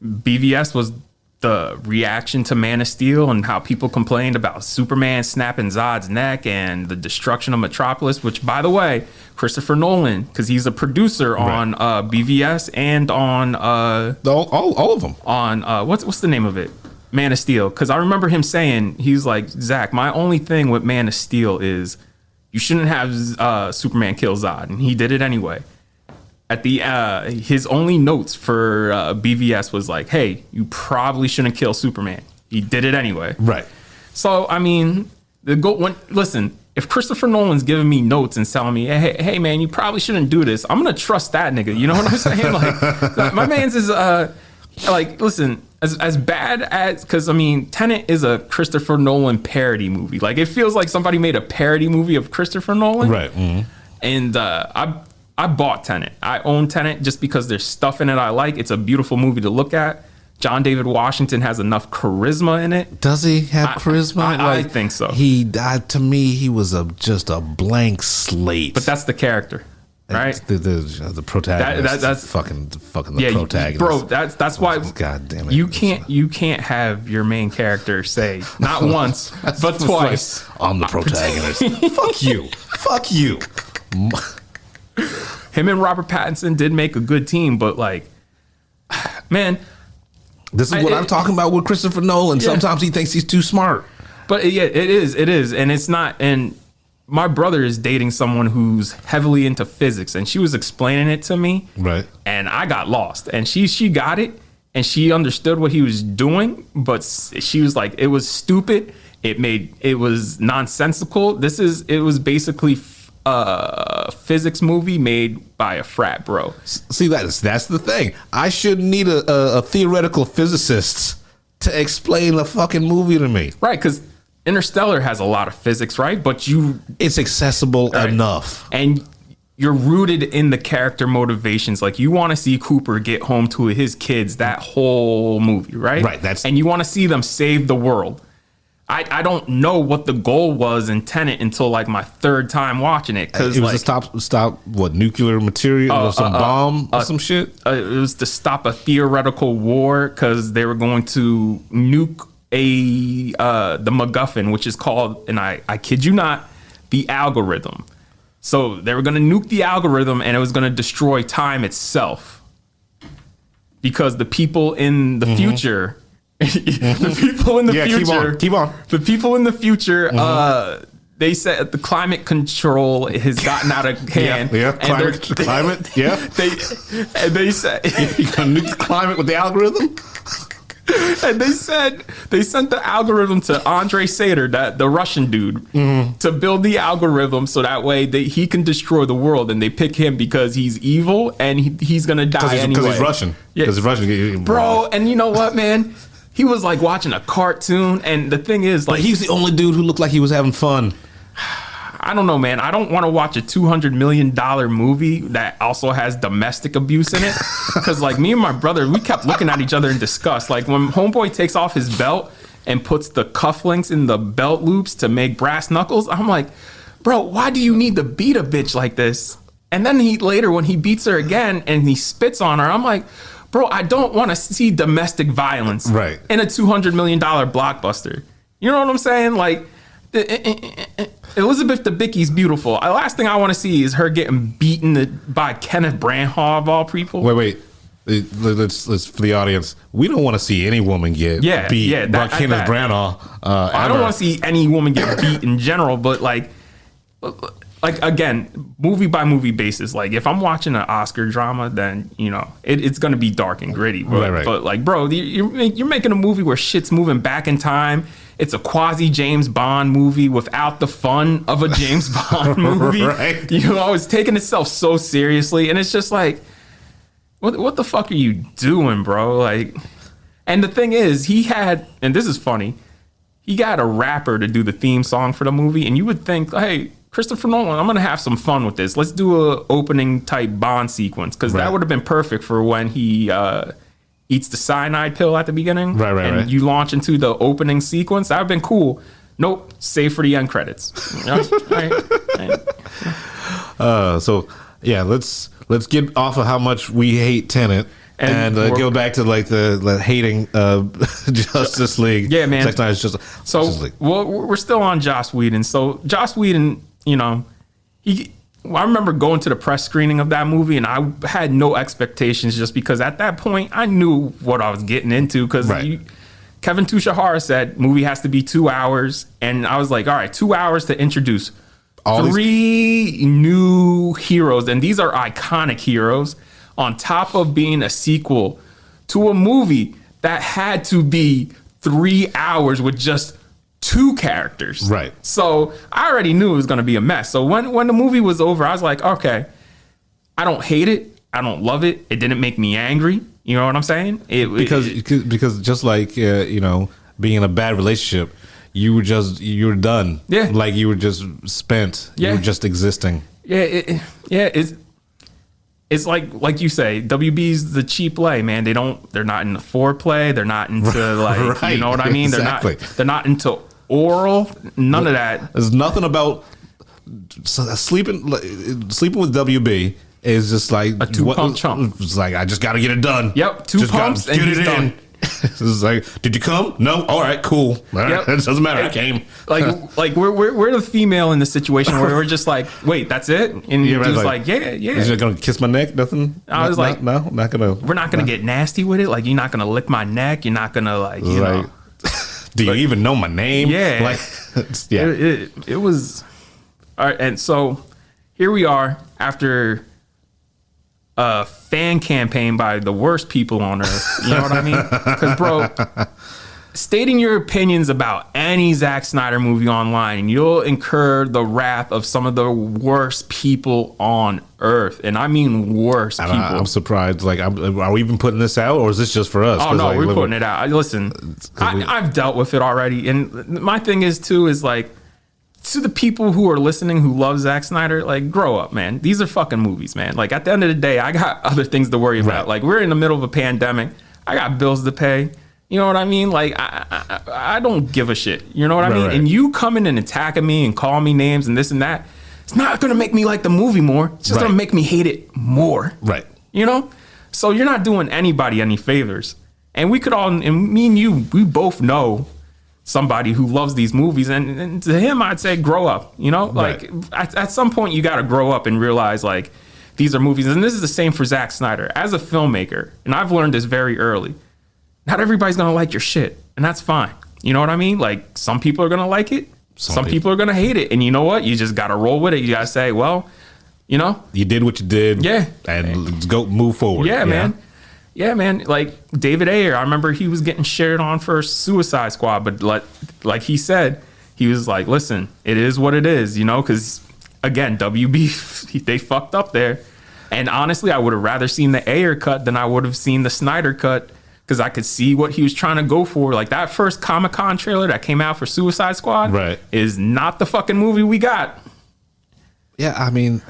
H: BVS was the reaction to Man of Steel and how people complained about Superman snapping Zod's neck and the destruction of Metropolis, which, by the way, Christopher Nolan, because he's a producer on BVS and on
G: all of them
H: on what's the name of it, Man of Steel, because I remember him saying, he's like, Zack, my only thing with Man of Steel is you shouldn't have Superman kill Zod, and he did it anyway. At the his only notes for BVS was like, hey, you probably shouldn't kill Superman. He did it anyway. So I mean, listen, if Christopher Nolan's giving me notes and telling me, hey man, you probably shouldn't do this, I'm gonna trust that nigga. You know what I'm saying? Like my man's is like, listen, as bad as, because I mean, Tenet is a Christopher Nolan parody movie. Like it feels like somebody made a parody movie of Christopher Nolan. And I bought Tenet. I own Tenet just because there's stuff in it I like. It's a beautiful movie to look at. John David Washington has enough charisma in it.
G: Does he have charisma?
H: I think so.
G: He to me, he was just a blank slate.
H: But that's the character, right?
G: The protagonist. That's fucking the protagonist,
H: bro. That's why.
G: God damn it!
H: You can't have your main character say not once but twice.
G: I'm the protagonist. Fuck you.
H: Him and Robert Pattinson did make a good team, but like, man,
G: This is what I'm talking about with Christopher Nolan.
H: Yeah.
G: Sometimes he thinks he's too smart.
H: But yeah, it is, and it's not. And my brother is dating someone who's heavily into physics, and she was explaining it to me,
G: Right.
H: and I got lost. And she got it, and she understood what he was doing, but she was like, it was stupid. It was nonsensical. It was basically a physics movie made by a frat bro.
G: See, that's the thing. I shouldn't need a theoretical physicist to explain a fucking movie to me.
H: Right, because Interstellar has a lot of physics, right? But
G: It's accessible enough.
H: And you're rooted in the character motivations. Like, you want to see Cooper get home to his kids that whole movie, right?
G: Right.
H: And you want to see them save the world. I don't know what the goal was in Tenet until like my third time watching it. Because
G: it was to stop what, nuclear material or some bomb or some shit?
H: It was to stop a theoretical war because they were going to nuke the MacGuffin, which is called, and I kid you not, the algorithm. So they were going to nuke the algorithm, and it was going to destroy time itself because the people in the future. The people in the future.
G: Keep on.
H: The people in the future. They said the climate control has gotten out of hand.
G: Yeah. Climate. Yeah.
H: They said
G: You gonna nuke the climate with the algorithm?
H: and they sent the algorithm to Andrei Sater, the Russian dude, to build the algorithm so that way he can destroy the world. And they pick him because he's evil and he's gonna die anyway.
G: Because he's Russian.
H: Yeah.
G: Because he's Russian.
H: Bro, and you know what, man? He was like watching a cartoon, and the thing is, like,
G: But he's the only dude who looked like he was having fun.
H: I don't know, man. I don't want to watch a $200 million movie that also has domestic abuse in it. Because, like, me and my brother, we kept looking at each other in disgust. Like, when Homeboy takes off his belt and puts the cufflinks in the belt loops to make brass knuckles, I'm like, bro, why do you need to beat a bitch like this? And then later, when he beats her again and he spits on her, I'm like, bro, I don't want to see domestic violence in a $200 million blockbuster. You know what I'm saying? Like, Elizabeth Debicki's beautiful. The last thing I want to see is her getting beaten by Kenneth Branagh of all people.
G: Wait. Let's for the audience. We don't want to see any woman get beat by Kenneth Branagh.
H: I don't want to see any woman get beat in general, but like again, movie by movie basis. Like, if I'm watching an Oscar drama, then you know it's gonna be dark and gritty. But,
G: Right.
H: but like, bro, you're making a movie where shit's moving back in time. It's a quasi James Bond movie without the fun of a James Bond movie.
G: Right.
H: You know, it's taking itself so seriously, and it's just like, what the fuck are you doing, bro? Like, and the thing is, and this is funny, he got a rapper to do the theme song for the movie, and you would think, hey, Christopher Nolan, I'm gonna have some fun with this. Let's do a opening type Bond sequence, because that would have been perfect for when he eats the cyanide pill at the beginning, and you launch into the opening sequence. That would have been cool. Nope, save for the end credits. Right.
G: So yeah, let's get off of how much we hate Tenet and go back to like the hating Justice League.
H: Yeah, man.
G: Zack Snyder's Justice League.
H: Well, we're still on Joss Whedon. So Joss Whedon, you know, I remember going to the press screening of that movie, and I had no expectations just because at that point I knew what I was getting into. Because Kevin Tushihara said movie has to be 2 hours, and I was like, all right, 2 hours to introduce three new heroes, and these are iconic heroes, on top of being a sequel to a movie that had to be 3 hours with just 2 characters.
G: Right.
H: So I already knew it was going to be a mess. So when the movie was over, I was like, okay, I don't hate it. I don't love it. It didn't make me angry. You know what I'm saying?
G: Because just like you know, being in a bad relationship, you were done.
H: Yeah.
G: Like you were just spent.
H: Yeah.
G: You were just existing.
H: Yeah. It's like you say, WB's the cheap lay, man. They're not into foreplay. They're not into like, you know what I mean?
G: Exactly.
H: They're not into oral. None of that.
G: There's nothing about sleeping with WB is just like
H: a 2-pump chump.
G: It's like, I just got to get it done.
H: Yep, 2
G: just
H: pumps and
G: get
H: he's
G: it
H: done.
G: in. This is like, did you come? No. All right, cool. All right.
H: Yep.
G: It doesn't matter. I came.
H: Like we're the female in the situation where we're just like, wait, that's it? And
G: Yeah, right,
H: he was
G: like,
H: like, yeah.
G: Is you gonna kiss my neck? Nothing.
H: I was like,
G: no, not gonna.
H: We're not gonna get nasty with it. Like, you're not gonna lick my neck. You're not gonna like, you know.
G: Do you even know my name?
H: Yeah.
G: Like, yeah.
H: It was. All right, and so here we are after a fan campaign by the worst people on earth. You know what I mean? Because, bro, stating your opinions about any Zack Snyder movie online, you'll incur the wrath of some of the worst people on earth. And I mean worst people.
G: I'm surprised. Like, are we even putting this out, or is this just for us?
H: Oh, no,
G: like,
H: we're putting it out. Listen, I've dealt with it already. And my thing is, too, is like, to the people who are listening who love Zack Snyder, like, grow up, man. These are fucking movies, man. Like, at the end of the day, I got other things to worry about.
G: Right.
H: Like, we're in the middle of a pandemic. I got bills to pay. You know what I mean? Like, I don't give a shit. You know what I mean?
G: Right.
H: And you coming and attacking me and calling me names and this and that, it's not going to make me like the movie more. It's just going to make me hate it more.
G: Right.
H: You know? So you're not doing anybody any favors. And we could all, and me and you, we both know somebody who loves these movies, and to him I'd say grow up, you know. Like, at some point you got to grow up and realize, like, these are movies. And this is the same for Zack Snyder as a filmmaker, and I've learned this very early. Not everybody's gonna like your shit, and that's fine. You know what I mean? Like, some people are gonna like it, some people are gonna hate it, and you know what, you just gotta roll with it. You gotta say, well, you know,
G: you did what you did, and let's go move forward.
H: Yeah, man. Like, David Ayer, I remember he was getting shared on for Suicide Squad, but like he said, he was like, listen, it is what it is, you know, because, again, WB, they fucked up there. And honestly, I would have rather seen the Ayer cut than I would have seen the Snyder cut, because I could see what he was trying to go for. Like, that first Comic-Con trailer that came out for Suicide Squad is not the fucking movie we got.
G: Yeah, I mean...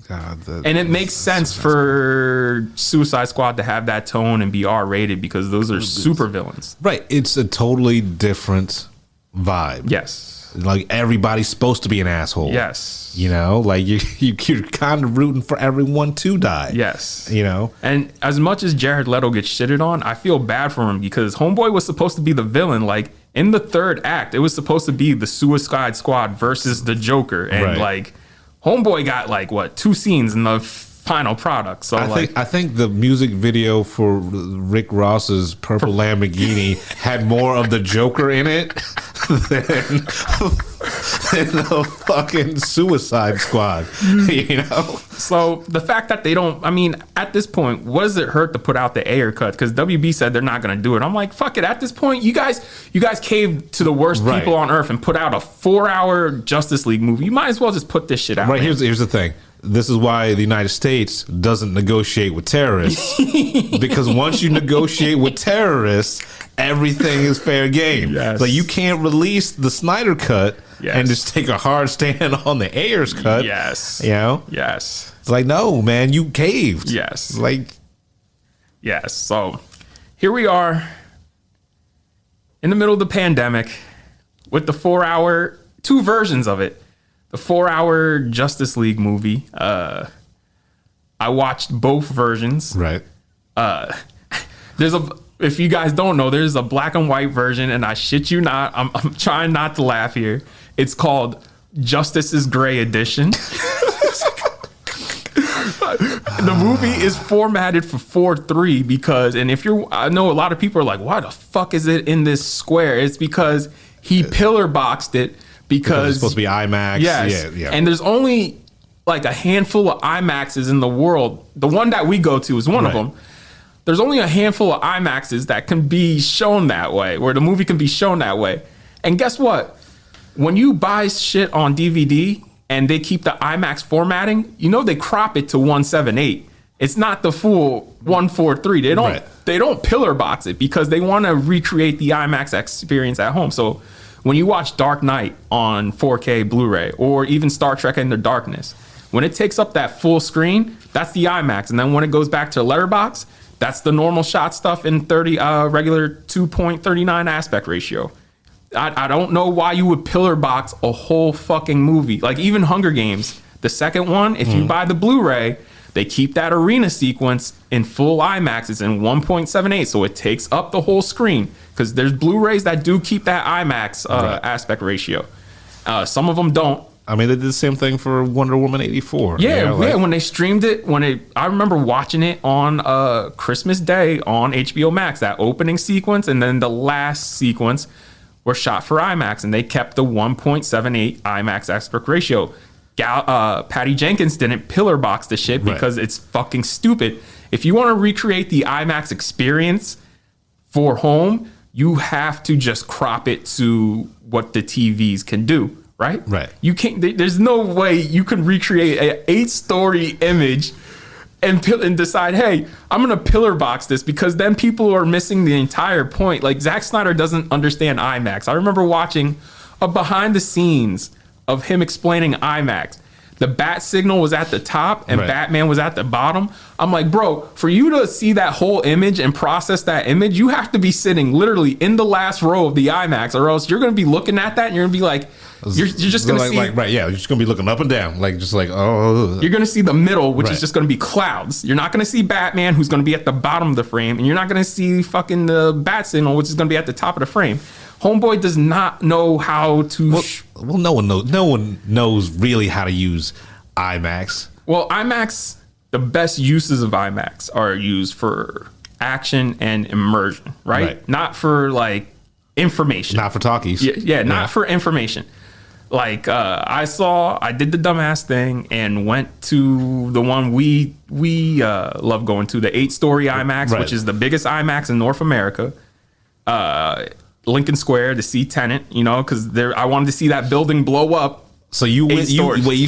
G: God,
H: and it makes sense for Suicide Squad to have that tone and be R-rated, because those are super villains.
G: Right. It's a totally different vibe.
H: Yes.
G: Like, everybody's supposed to be an asshole.
H: Yes.
G: You know, like, you're kind of rooting for everyone to die.
H: Yes.
G: You know?
H: And as much as Jared Leto gets shitted on, I feel bad for him, because Homeboy was supposed to be the villain. Like, in the third act, it was supposed to be the Suicide Squad versus the Joker. And, like, Homeboy got, like, what, 2 scenes in the final product. So
G: I think the music video for Rick Ross's Purple Lamborghini had more of the Joker in it than the fucking Suicide Squad. You know? So
H: the fact that they don't, I mean, at this point, what does it hurt to put out the Ayer cut? Because WB said they're not going to do it. I'm like, fuck it. At this point, you guys caved to the worst people on earth and put out a 4-hour Justice League movie. You might as well just put this shit out.
G: Right. Here's the thing. This is why the United States doesn't negotiate with terrorists, because once you negotiate with terrorists, everything is fair game.
H: Yes.
G: Like, you can't release the Snyder cut and just take a hard stand on the Ayers cut.
H: Yes.
G: You know?
H: Yes.
G: It's like, no, man, you caved.
H: Yes.
G: Like,
H: yes. So here we are in the middle of the pandemic with the 4-hour, 2 versions of it. The 4-hour Justice League movie. I watched both versions.
G: Right.
H: If you guys don't know, there's a black and white version, and I shit you not, I'm trying not to laugh here. It's called Justice's Gray Edition. The movie is formatted for 4:3 because, and I know a lot of people are like, why the fuck is it in this square? It's because he pillar boxed it. Because
G: it's supposed to be IMAX.
H: Yes.
G: Yeah.
H: And there's only like a handful of IMAXs in the world. The one that we go to is one of them. There's only a handful of IMAXs that can be shown that way, where the movie can be shown that way. And guess what? When you buy shit on DVD and they keep the IMAX formatting, you know they crop it to 178. It's not the full 143. They don't pillar box it because they want to recreate the IMAX experience at home. So when you watch Dark Knight on 4K Blu-ray, or even Star Trek Into Darkness, when it takes up that full screen, that's the IMAX. And then when it goes back to letterbox, that's the normal shot stuff in regular 2.39 aspect ratio. I don't know why you would pillar box a whole fucking movie. Like, even Hunger Games, the second one, if you buy the Blu-ray, They keep that arena sequence in full IMAX. It's in 1.78, so it takes up the whole screen because there's Blu-rays that do keep that IMAX aspect ratio. Some of them don't.
G: I mean, they did the same thing for Wonder Woman 84.
H: Yeah, when they streamed it, I remember watching it on Christmas Day on HBO Max. That opening sequence and then the last sequence were shot for IMAX, and they kept the 1.78 IMAX aspect ratio. Patty Jenkins didn't pillar box the shit because it's fucking stupid. If you want to recreate the IMAX experience for home, you have to just crop it to what the TVs can do. Right. You can't. There's no way you can recreate an 8-story image and decide, hey, I'm gonna pillar box this, because then people are missing the entire point. Like, Zack Snyder doesn't understand IMAX. I remember watching a behind the scenes of him explaining IMAX. The bat signal was at the top and Batman was at the bottom. I'm like, bro, for you to see that whole image and process that image, you have to be sitting literally in the last row of the IMAX, or else you're going to be looking at that and you're going to be like, you're just going to see.
G: You're just going to be looking up and down. Oh.
H: You're going to see the middle, which is just going to be clouds. You're not going to see Batman, who's going to be at the bottom of the frame. And you're not going to see fucking the bat signal, which is going to be at the top of the frame. Homeboy does not know how to.
G: Well, no one knows. No one knows really how to use IMAX.
H: Well, IMAX, the best uses of IMAX are used for action and immersion, right? Not for like information.
G: Not for talkies.
H: Not for information. Like I did the dumbass thing and went to the one we love going to, the 8-story IMAX, which is the biggest IMAX in North America. Lincoln Square to see Tenet, because I wanted to see that building blow up.
G: So you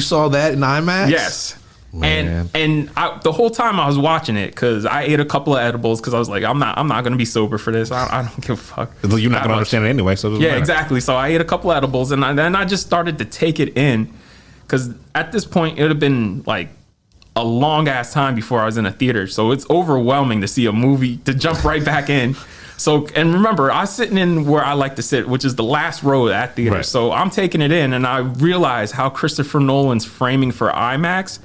G: saw that in IMAX?
H: Yes. Man. And the whole time I was watching it, because I ate a couple of edibles, because I was like, I'm not going to be sober for this. I don't give a fuck.
G: You're not going to understand it anyway. So
H: exactly. So I ate a couple of edibles, and then I just started to take it in, because at this point it would have been like a long ass time before I was in a theater. So it's overwhelming to see a movie, to jump right back in. So, and remember, I was sitting in where I like to sit, which is the last row of that theater. Right. So I'm taking it in, and I realize how Christopher Nolan's framing for IMAX.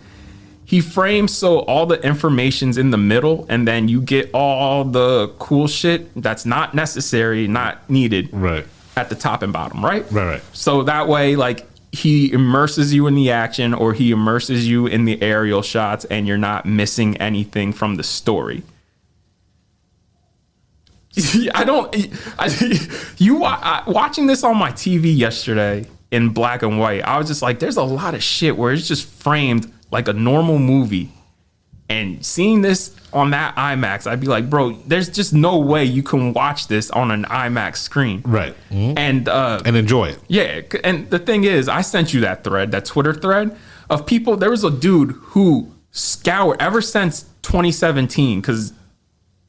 H: He frames so all the information's in the middle, and then you get all the cool shit that's not necessary, not needed, at the top and bottom, right?
G: Right.
H: So that way, like, he immerses you in the action, or he immerses you in the aerial shots, and you're not missing anything from the story. Watching this on my TV yesterday in black and white, I was just like, there's a lot of shit where it's just framed like a normal movie, and seeing this on that IMAX, I'd be like, bro, there's just no way you can watch this on an IMAX screen, and
G: enjoy it.
H: Yeah, and the thing is, I sent you that Twitter thread of people. There was a dude who scoured ever since 2017, because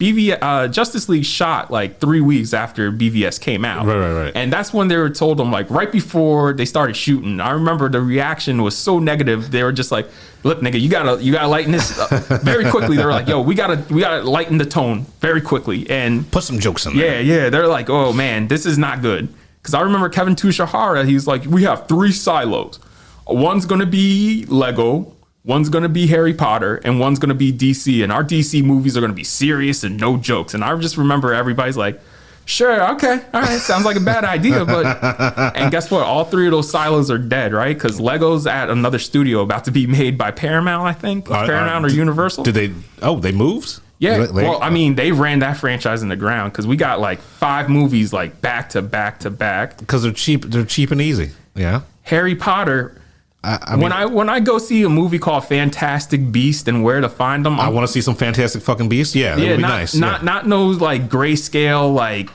H: Justice League shot like 3 weeks after BVS came out.
G: Right.
H: And that's when they were told them, like, right before they started shooting. I remember the reaction was so negative. They were just like, look, nigga, you gotta lighten this up very quickly. They were like, yo, we gotta lighten the tone very quickly and
G: put some jokes in there.
H: Yeah. They're like, oh man, this is not good. Because I remember Kevin Tushihara, he's like, we have 3 silos. One's gonna be Lego, one's going to be Harry Potter, and one's going to be DC. And our DC movies are going to be serious and no jokes. And I just remember everybody's like, sure, okay, all right, sounds like a bad idea. But and guess what? All 3 of those silos are dead, right? Because Lego's at another studio about to be made by Paramount, I think. Paramount or Universal.
G: Did they? Oh, they moved?
H: Yeah. Well, I mean, they ran that franchise in the ground, because we got like 5 movies like back to back to back.
G: Because they're cheap. They're cheap and easy. Yeah.
H: Harry Potter. I mean, when I go see a movie called Fantastic Beast and Where to Find Them,
G: I want to see some Fantastic fucking Beasts. Yeah, that would be nice.
H: Not no like grayscale, like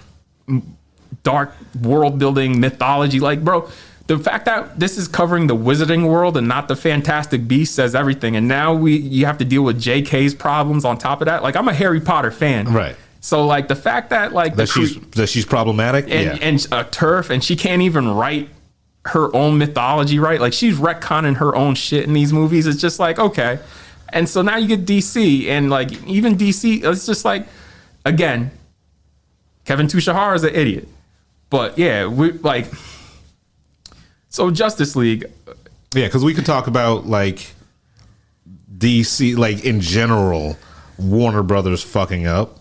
H: dark world building mythology. Like, bro, the fact that this is covering the Wizarding world and not the Fantastic Beast says everything. And now you have to deal with JK's problems on top of that. Like, I'm a Harry Potter fan,
G: right? So
H: like the fact that like
G: that she's problematic
H: and a turf, and she can't even write her own mythology, right? Like, she's retconning her own shit in these movies. It's just like, okay. And so now you get DC, and like even DC, it's just like, again, Kevin Tushihara is an idiot. But yeah, we like, so Justice League.
G: Yeah, because we could talk about like DC, like in general, Warner Brothers fucking up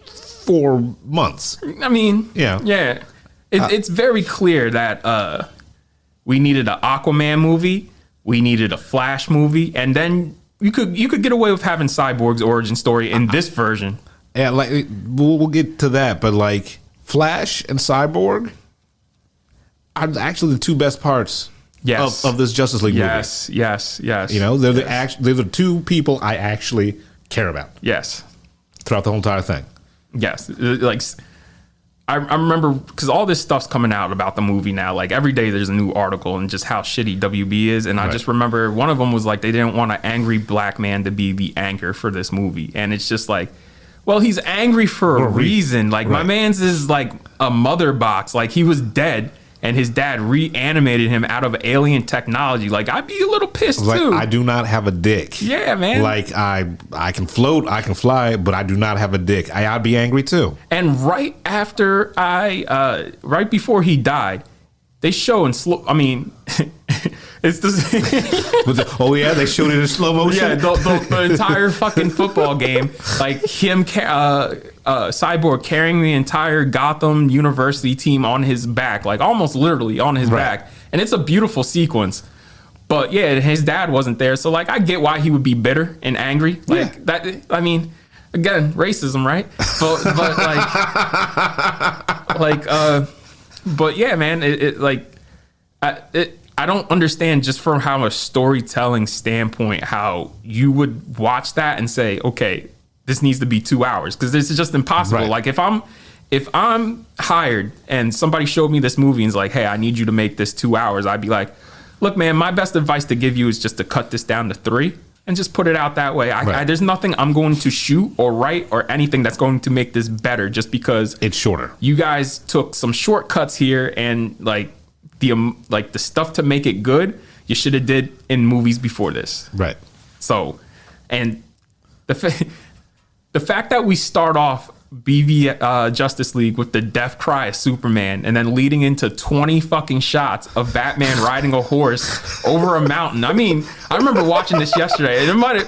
G: for months.
H: I mean,
G: yeah.
H: It's very clear that we needed an Aquaman movie, we needed a Flash movie, and then you could get away with having Cyborg's origin story in this version.
G: Yeah, like we'll get to that, but like Flash and Cyborg are actually the two best parts.
H: Yes.
G: Of this Justice League movie.
H: Yes.
G: You know, they're they're the two people I actually care about.
H: Yes.
G: Throughout the whole entire thing.
H: Yes. Like, I remember, because all this stuff's coming out about the movie now. Like, every day there's a new article and just how shitty WB is. And I just remember one of them was like, they didn't want an angry black man to be the anchor for this movie. And it's just like, well, he's angry for a reason. Like, my man's is like a mother box. Like, he was dead. And his dad reanimated him out of alien technology. Like, I'd be a little pissed too.
G: I do not have a dick.
H: Yeah, man.
G: Like, I can float, I can fly, but I do not have a dick. I'd be angry too.
H: And right after right before he died, they show in slow. I mean, it's the
G: oh yeah, they showed it in slow motion.
H: Yeah, the entire fucking football game, like him, Cyborg carrying the entire Gotham University team on his back, like almost literally on his back, and it's a beautiful sequence. But yeah, his dad wasn't there, so like I get why he would be bitter and angry. Like that. I mean, again, racism, right? But yeah, man, I don't understand, just from how a storytelling standpoint, how you would watch that and say, okay, this needs to be 2 hours, because this is just impossible.
G: Right.
H: Like, if I'm hired and somebody showed me this movie and is like, hey, I need you to make this 2 hours, I'd be like, look, man, my best advice to give you is just to cut this down to 3 and just put it out that way. There's nothing I'm going to shoot or write or anything that's going to make this better, just because
G: it's shorter. You
H: guys took some shortcuts here, and like the stuff to make it good, you should have did in movies before this.
G: Right.
H: So, and the fact that we start off BV Justice League with the death cry of Superman, and then leading into 20 fucking shots of Batman riding a horse over a mountain. I mean, I remember watching this yesterday, and it might have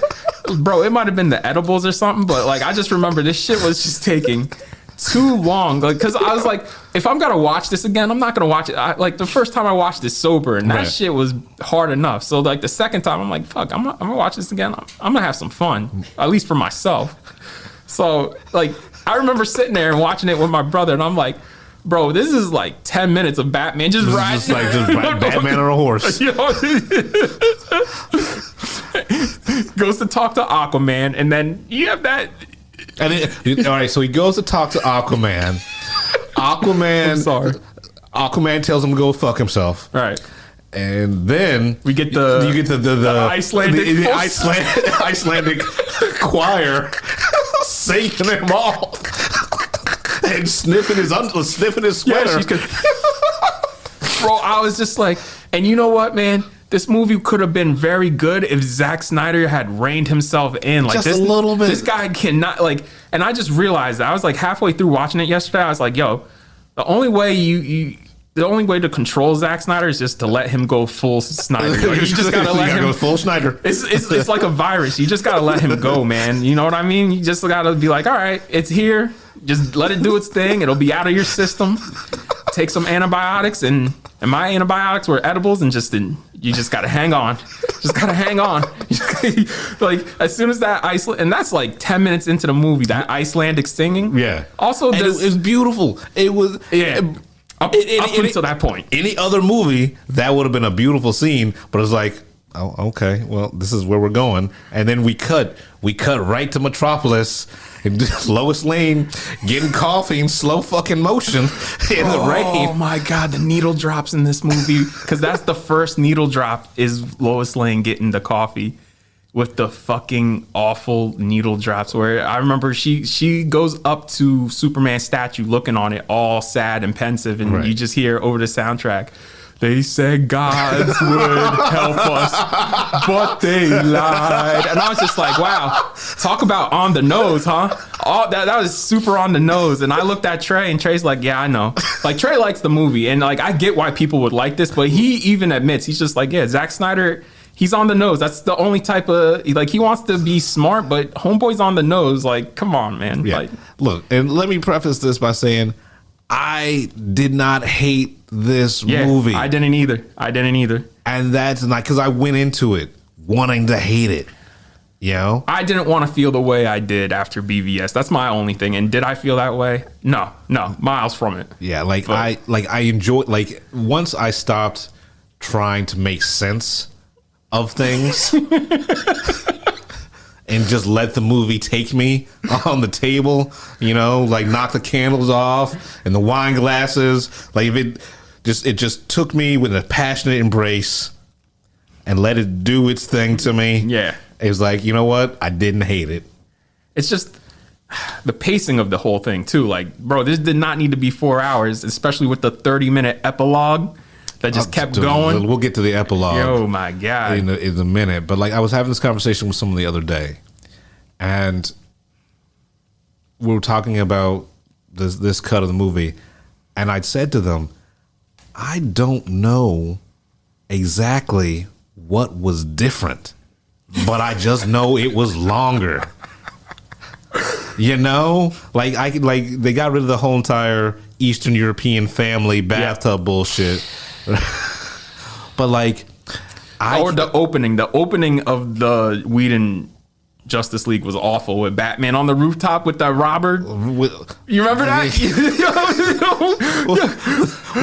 H: been the edibles or something, but like I just remember this shit was just taking too long. Like, because I was like, if I'm gonna watch this again, I'm not gonna watch it. Like the first time I watched this sober, and that shit was hard enough. So like the second time, I'm like, fuck, I'm gonna watch this again. I'm gonna have some fun, at least for myself. So like, I remember sitting there and watching it with my brother, and I'm like, bro, this is like 10 minutes of Batman just riding.
G: Just Batman on a horse.
H: You know? Goes to talk to Aquaman, and then you have that.
G: And all right, so he goes to talk to Aquaman. Aquaman tells him to go fuck himself.
H: All right.
G: And then
H: you get the
G: Icelandic choir singing him all and sniffing his sweater.
H: Bro, I was just like, and you know what, man? This movie could have been very good if Zack Snyder had reined himself in. Like,
G: just a little bit.
H: This guy cannot, like, and I just realized that. I was like halfway through watching it yesterday. I was like, yo, the only way to control Zack Snyder is just to let him go full Snyder. Like, you just gotta let him
G: go full Snyder.
H: It's like a virus. You just gotta let him go, man. You know what I mean? You just gotta be like, all right, it's here. Just let it do its thing. It'll be out of your system. Take some antibiotics, and my antibiotics were edibles, and you just gotta hang on. Just gotta hang on. Like, as soon as that Iceland, and that's like 10 minutes into the movie, that Icelandic singing.
G: Yeah.
H: Also,
G: it was beautiful. It was.
H: Yeah. Up until that point.
G: Any other movie, that would have been a beautiful scene, but it's like, oh, okay, well, this is where we're going. And then we cut right to Metropolis, and Lois Lane getting coffee in slow fucking motion in the rain.
H: Oh my God, the needle drops in this movie, because that's the first needle drop, is Lois Lane getting the coffee with the fucking awful needle drops, where I remember she goes up to Superman's statue looking on it all sad and pensive, and you just hear over the soundtrack, they said gods would help us, but they lied. And I was just like, wow, talk about on the nose, huh? That was super on the nose. And I looked at Trey, and Trey's like, yeah, I know. Like, Trey likes the movie, and like I get why people would like this, but he even admits, he's just like, yeah, Zack Snyder, He's on the nose. That's the only type of, like, he wants to be smart, but homeboy's on the nose. Like, come on, man.
G: Yeah.
H: Like,
G: Look, and let me preface this by saying I did not hate this movie.
H: I didn't either.
G: And that's not because I went into it wanting to hate it. You know?
H: I didn't want to feel the way I did after BVS. That's my only thing. And did I feel that way? No, miles from it.
G: Yeah, I enjoy, like, once I stopped trying to make sense of things and just let the movie take me on the table, you know, like knock the candles off and the wine glasses. Like, if it just took me with a passionate embrace and let it do its thing to me.
H: Yeah.
G: It was like, you know what? I didn't hate it.
H: It's just the pacing of the whole thing too. Like, bro, this did not need to be 4 hours, especially with the 30-minute epilogue that just kept going.
G: We'll get to the epilogue.
H: Oh my God.
G: In a minute. But like, I was having this conversation with someone the other day, and we were talking about this cut of the movie, and I'd said to them, I don't know exactly what was different, but I just know it was longer. You know, like they got rid of the whole entire Eastern European family bathtub bullshit. But like,
H: the opening of the Whedon Justice League was awful with Batman on the rooftop with that robber. You remember that?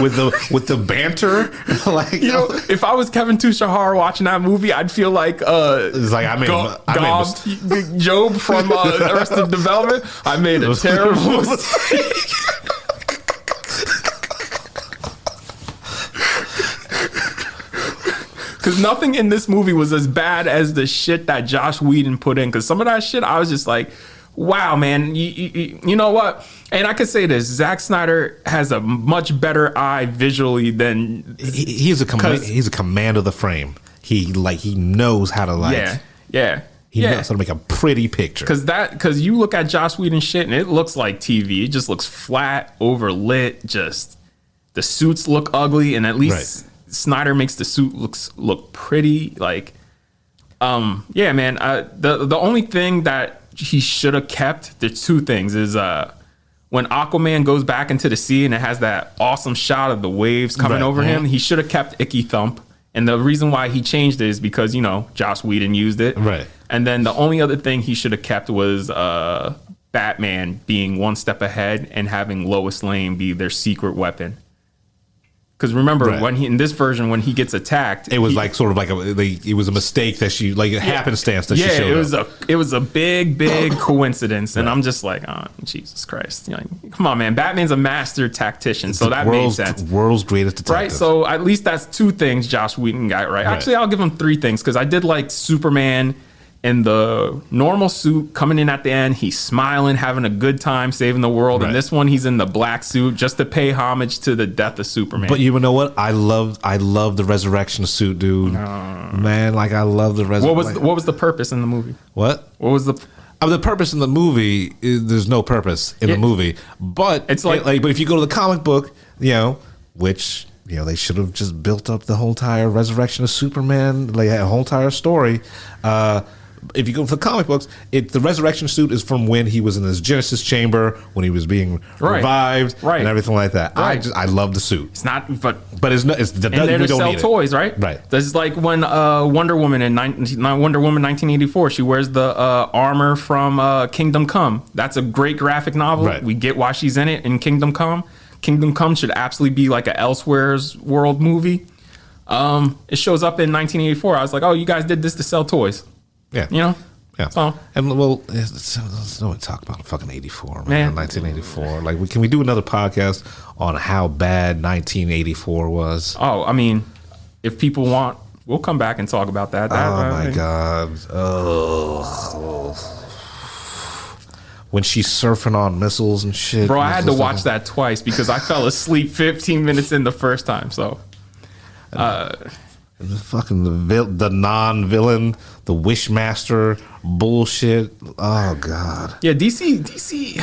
G: with the banter, like,
H: you know, if I was Kevin Tushahar watching that movie, I'd feel like
G: it's like I made
H: Job from Arrested Development. I made a terrible mistake. Because nothing in this movie was as bad as the shit that Josh Whedon put in. Because some of that shit, I was just like, wow, man, you know what? And I could say this, Zack Snyder has a much better eye visually than...
G: He's a command of the frame. He knows how to like...
H: Yeah.
G: He knows how to make a pretty picture.
H: Because you look at Josh Whedon shit and it looks like TV. It just looks flat, overlit, just... The suits look ugly, and at least... Right. Snyder makes the suit look pretty. Like, yeah, man. The only thing that he should have kept, there's two things, is when Aquaman goes back into the sea and it has that awesome shot of the waves coming over him. He should have kept Icky Thump, and the reason why he changed it is because, you know, Joss Whedon used it. Right. And then the only other thing he should have kept was Batman being one step ahead and having Lois Lane be their secret weapon. Because remember, when in this version, when he gets attacked,
G: it was like sort of like it was a mistake that she, like a happenstance that she showed up.
H: It was a big coincidence, and I'm just like, oh, Jesus Christ, you know, come on, man, Batman's a master tactician, so that made sense.
G: World's greatest detective,
H: right? So at least that's two things Josh Whedon got right. Actually, I'll give him three things because I did like Superman in the normal suit coming in at the end. He's smiling, having a good time, saving the world. And this one, he's in the black suit just to pay homage to the death of Superman.
G: But you know what? I love the resurrection suit, dude. Man, like, I love the resurrection.
H: What was the purpose in the movie?
G: What
H: was the...
G: the purpose in the movie is there's no purpose in the movie. But it's but if you go to the comic book, you know, which, you know, they should have just built up the whole entire resurrection of Superman, like a whole entire story. If you go for the comic books, the resurrection suit is from when he was in his Genesis chamber, when he was being revived, and everything like that. I love the suit.
H: It's not, but
G: it's not. It's
H: and there to sell toys, right?
G: Right.
H: This is like when Wonder Woman in Wonder Woman 1984. She wears the armor from Kingdom Come. That's a great graphic novel. Right. We get why she's in it in Kingdom Come. Kingdom Come should absolutely be like an Elseworlds world movie. It shows up in 1984. I was like, oh, you guys did this to sell toys. Yeah, you know, So,
G: and well, let's not talk about fucking 84, man. 1984. Like, can we do another podcast on how bad 1984 was?
H: Oh, I mean, if people want, we'll come back and talk about that.
G: Oh my God! Oh, when she's surfing on missiles and shit.
H: Bro, I had to watch that twice because I fell asleep 15 minutes in the first time. So,
G: the fucking the non-villain, the Wishmaster bullshit. Oh God.
H: Yeah, DC.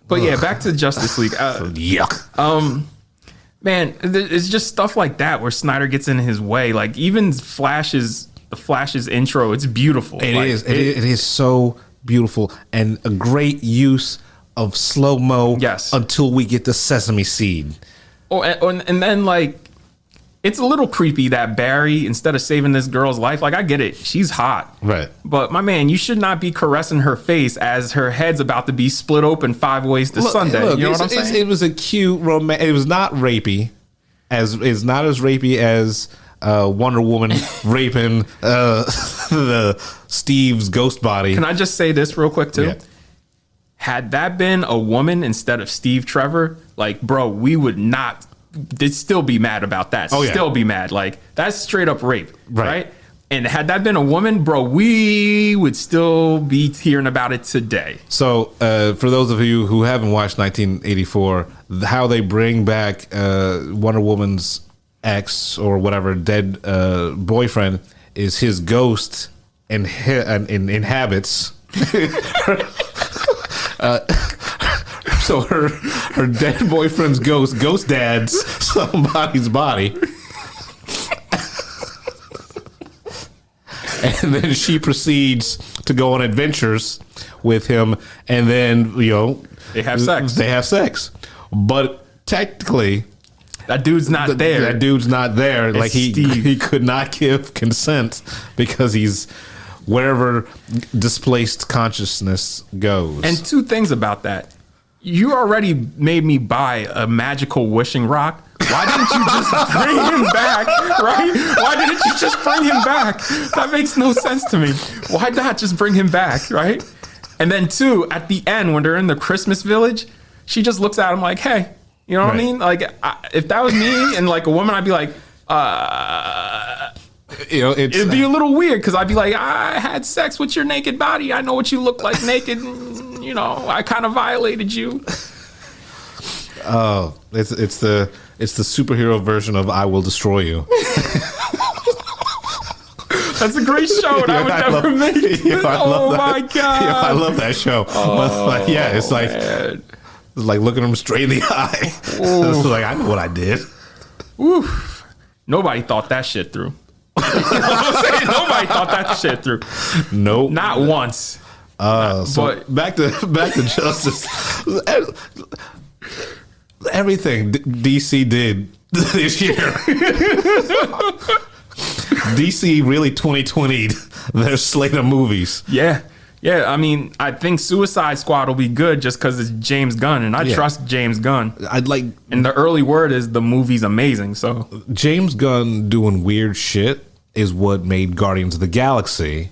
H: But yeah, back to Justice League.
G: Yuck.
H: Man, it's just stuff like that where Snyder gets in his way. Like even the Flash's intro, it's beautiful.
G: It
H: like,
G: is. It is so beautiful and a great use of slow-mo.
H: Yes.
G: Until we get the sesame seed.
H: And then like it's a little creepy that Barry, instead of saving this girl's life, like I get it, she's hot,
G: right?
H: But my man, you should not be caressing her face as her head's about to be split open 5 ways to Sunday. You know what I'm saying?
G: It was a cute romance. It was not rapey, it's not as rapey as Wonder Woman raping the Steve's ghost body.
H: Can I just say this real quick too?
G: Yeah.
H: Had that been a woman instead of Steve Trevor, like bro, we would not. They'd still be mad about that.
G: Oh, yeah.
H: Still be mad. Like that's straight up rape,
G: Right.
H: right? And had that been a woman, bro, we would still be hearing about it today.
G: So, for those of you who haven't watched 1984, how they bring back Wonder Woman's ex or whatever dead boyfriend is his ghost and inhabits. So her dead boyfriend's ghost dad's somebody's body. And then she proceeds to go on adventures with him, and then
H: They have sex.
G: But technically,
H: that dude's not there.
G: That dude's not there.
H: It's
G: like
H: Steve.
G: he could not give consent because he's wherever displaced consciousness goes.
H: And 2 things about that. You already made me buy a magical wishing rock. Why didn't you just bring him back, right? Why didn't you just bring him back? That makes no sense to me. Why not just bring him back, right? And then 2, at the end, when they're in the Christmas village, she just looks at him like, hey, you know what I mean? Like, if that was me and like a woman, I'd be like, it'd be a little weird because I'd be like, I had sex with your naked body. I know what you look like naked. You know, I kind of violated you.
G: Oh, it's the superhero version of I Will Destroy You.
H: That's a great show, and I would never make it. Oh my god!
G: Yeah, I love that show.
H: Oh,
G: it's like
H: man.
G: it's like looking him straight in the eye. It's like I know what I did.
H: Oof. Nobody thought that shit through. You know what I'm saying? Nobody thought that shit through.
G: Nope.
H: Not once.
G: So back to Justice. Everything DC did this year. DC really 2020'd their slate of movies.
H: Yeah. I mean, I think Suicide Squad will be good just because it's James Gunn, and I trust James Gunn. And the early word is the movie's amazing. So
G: James Gunn doing weird shit is what made Guardians of the Galaxy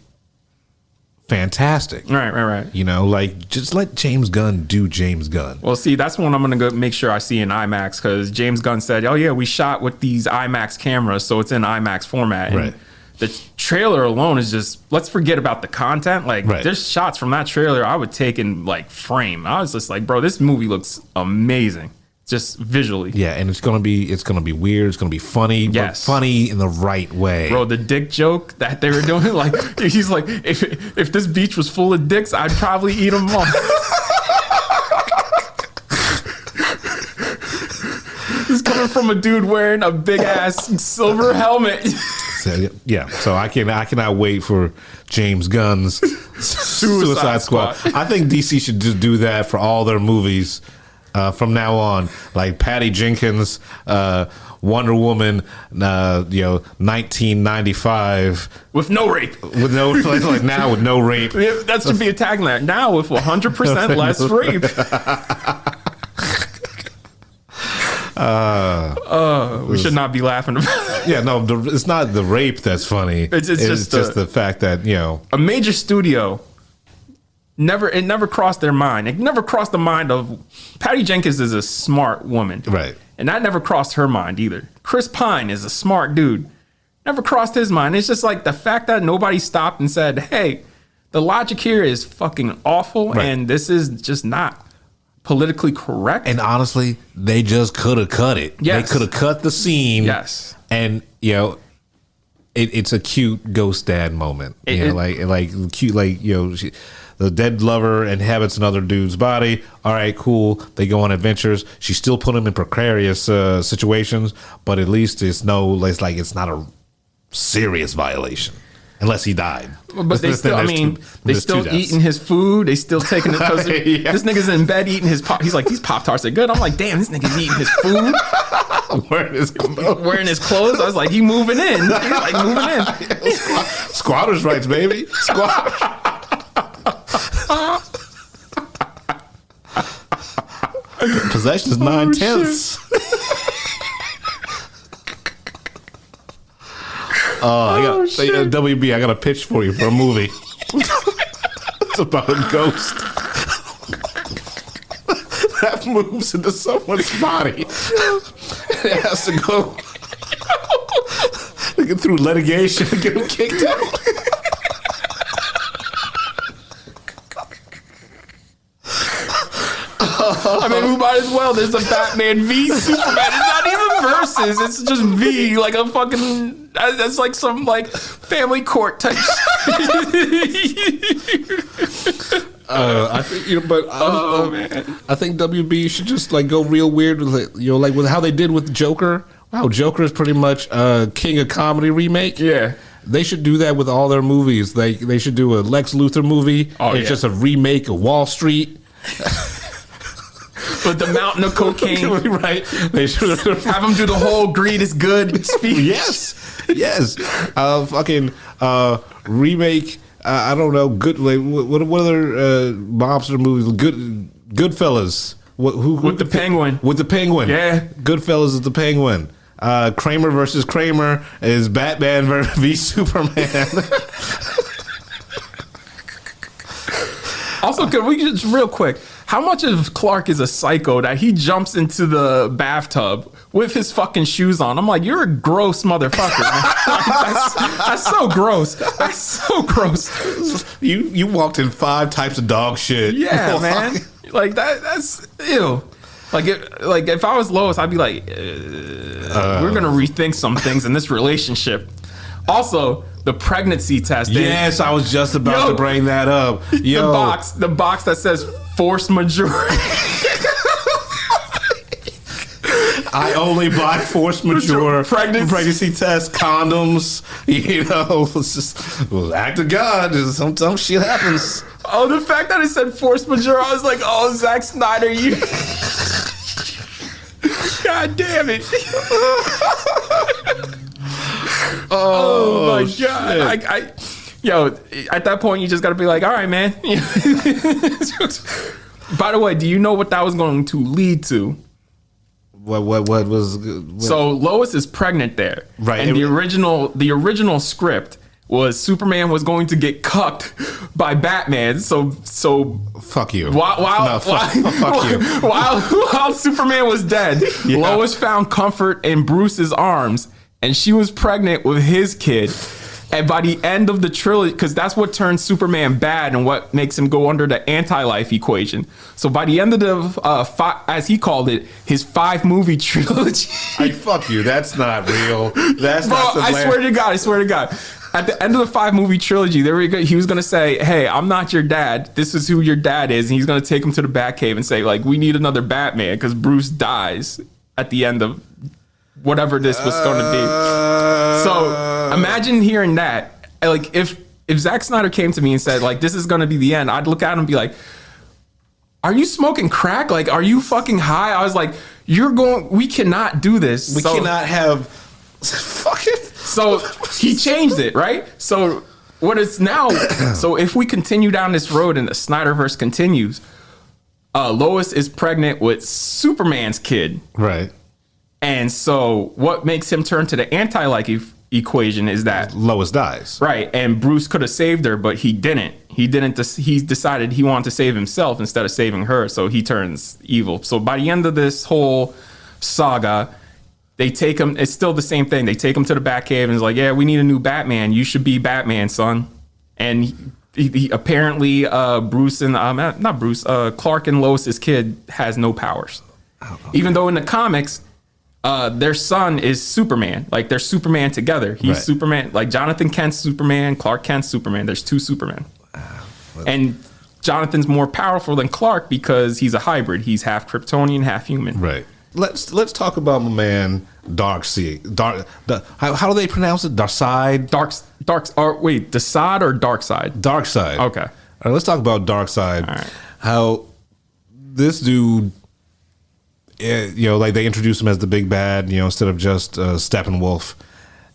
G: fantastic.
H: Right.
G: You know, like just let James Gunn do James Gunn.
H: Well, see, that's one I'm going to go make sure I see in IMAX because James Gunn said, oh, yeah, we shot with these IMAX cameras, so it's in IMAX format. And the trailer alone is just, let's forget about the content. Like, there's shots from that trailer I would take in, like, frame. I was just like, bro, this movie looks amazing. Just visually.
G: Yeah, and it's gonna be weird, it's gonna be funny, but funny in the right way.
H: Bro, the dick joke that they were doing, like he's like, if this beach was full of dicks, I'd probably eat them all. It's coming from a dude wearing a big ass silver helmet.
G: So I cannot wait for James Gunn's Suicide Squad. I think DC should just do that for all their movies. From now on, like Patty Jenkins, Wonder Woman, 1995
H: with no rape,
G: with no like now with no rape.
H: That should be a tagline now with 100% less rape. We should not be laughing about it.
G: Yeah, no, it's not the rape that's funny.
H: It's just
G: the fact that
H: a major studio. It never crossed their mind. It never crossed the mind of Patty Jenkins is a smart woman.
G: Right.
H: And that never crossed her mind either. Chris Pine is a smart dude. Never crossed his mind. It's just like the fact that nobody stopped and said, hey, the logic here is fucking awful and this is just not politically correct.
G: And honestly, they just could have cut it.
H: Yes.
G: They could have cut the scene.
H: Yes.
G: And, it's a cute ghost dad moment. Like cute, like, The dead lover inhabits another dude's body. All right, cool. They go on adventures. She still put him in precarious situations, but at least it's not a serious violation. Unless he died.
H: But they still, they still eating his food. They still taking it.
G: Yeah.
H: This nigga's in bed eating his pop. He's like, these Pop-Tarts are good. I'm like, damn, this nigga's eating his food. Wearing his clothes. I was like, he moving in. He's like, moving in.
G: Squatters' rights, baby. Squatters. Possession is 9/10. WB, I got a pitch for you for a movie. It's about a ghost that moves into someone's body. It has to go through litigation and get him kicked out.
H: I mean, we might as well. There's a Batman v Superman. It's not even versus. It's just V, like a fucking. That's like some like family court type.
G: I think I think WB should just like go real weird with it, like with how they did with Joker. Wow, Joker is pretty much a King of Comedy remake.
H: Yeah.
G: They should do that with all their movies. They should do a Lex Luthor movie. It's just a remake of Wall Street.
H: But the mountain of cocaine,
G: right? They should
H: have him do the whole "greed is good" speech.
G: yes. Remake. I don't know. Good. Like, what other mobster movies? Goodfellas.
H: With the Penguin.
G: With the Penguin.
H: Yeah.
G: Goodfellas is the Penguin. Kramer versus Kramer is Batman v Superman.
H: Also, could we just real quick? How much of Clark is a psycho that he jumps into the bathtub with his fucking shoes on? I'm like, you're a gross motherfucker, man. That's so gross. That's so gross.
G: You walked in 5 types of dog shit.
H: Yeah, man. Like that's ew. Like if I was Lois, I'd be like, we're gonna rethink some things in this relationship. Also, the pregnancy test.
G: Yes, I was just about to bring that up.
H: The box that says force majeure.
G: I only buy force majeure pregnancy test condoms. It was act of God. Some shit happens.
H: Oh, the fact that it said force majeure, I was like, oh, Zack Snyder, you. God damn it. Oh my God. At that point, you just got to be like, all right, man. By the way, do you know what that was going to lead to?
G: What was?
H: So Lois is pregnant there,
G: right?
H: And the original script was Superman was going to get cucked by Batman. So
G: fuck you.
H: Fuck you. While Superman was dead, Lois found comfort in Bruce's arms, and she was pregnant with his kid. And by the end of the trilogy, because that's what turns Superman bad and what makes him go under the anti-life equation. So by the end of the, as he called it, his 5-movie trilogy.
G: Fuck you. That's not real. That's
H: Bro,
G: not the
H: I swear to God. At the end of the 5-movie trilogy, he was going to say, hey, I'm not your dad. This is who your dad is. And he's going to take him to the Batcave and say, like, we need another Batman because Bruce dies at the end of whatever this was going to be. So imagine hearing that. Like, if Zack Snyder came to me and said, like, this is going to be the end, I'd look at him and be like, are you smoking crack? Like, are you fucking high? I was like, we cannot do this.
G: We cannot have fucking.
H: So he changed it, right? So what it's now, so if we continue down this road and the Snyderverse continues, Lois is pregnant with Superman's kid.
G: Right.
H: And so what makes him turn to the anti-life equation is that
G: Lois dies.
H: Right. And Bruce could have saved her, but he didn't. He decided he wanted to save himself instead of saving her. So he turns evil. So by the end of this whole saga, they take him. It's still the same thing. They take him to the Batcave and it's like, yeah, we need a new Batman. You should be Batman, son. And he apparently Bruce and not Bruce, Clark and Lois's kid has no powers. Oh, okay. Even though in the comics, their son is Superman. Like, they're Superman together. He's right. Superman. Like, Jonathan Kent's Superman, Clark Kent's Superman. There's 2 Supermen. And Jonathan's more powerful than Clark because he's a hybrid. He's half Kryptonian, half human.
G: Right. Let's talk about my man how do they pronounce it? Darkseid?
H: Desaad or Darkseid?
G: Darkseid.
H: Okay.
G: All right, let's talk about Darkseid.
H: All right.
G: How this dude, like they introduced him as the big bad, instead of just Steppenwolf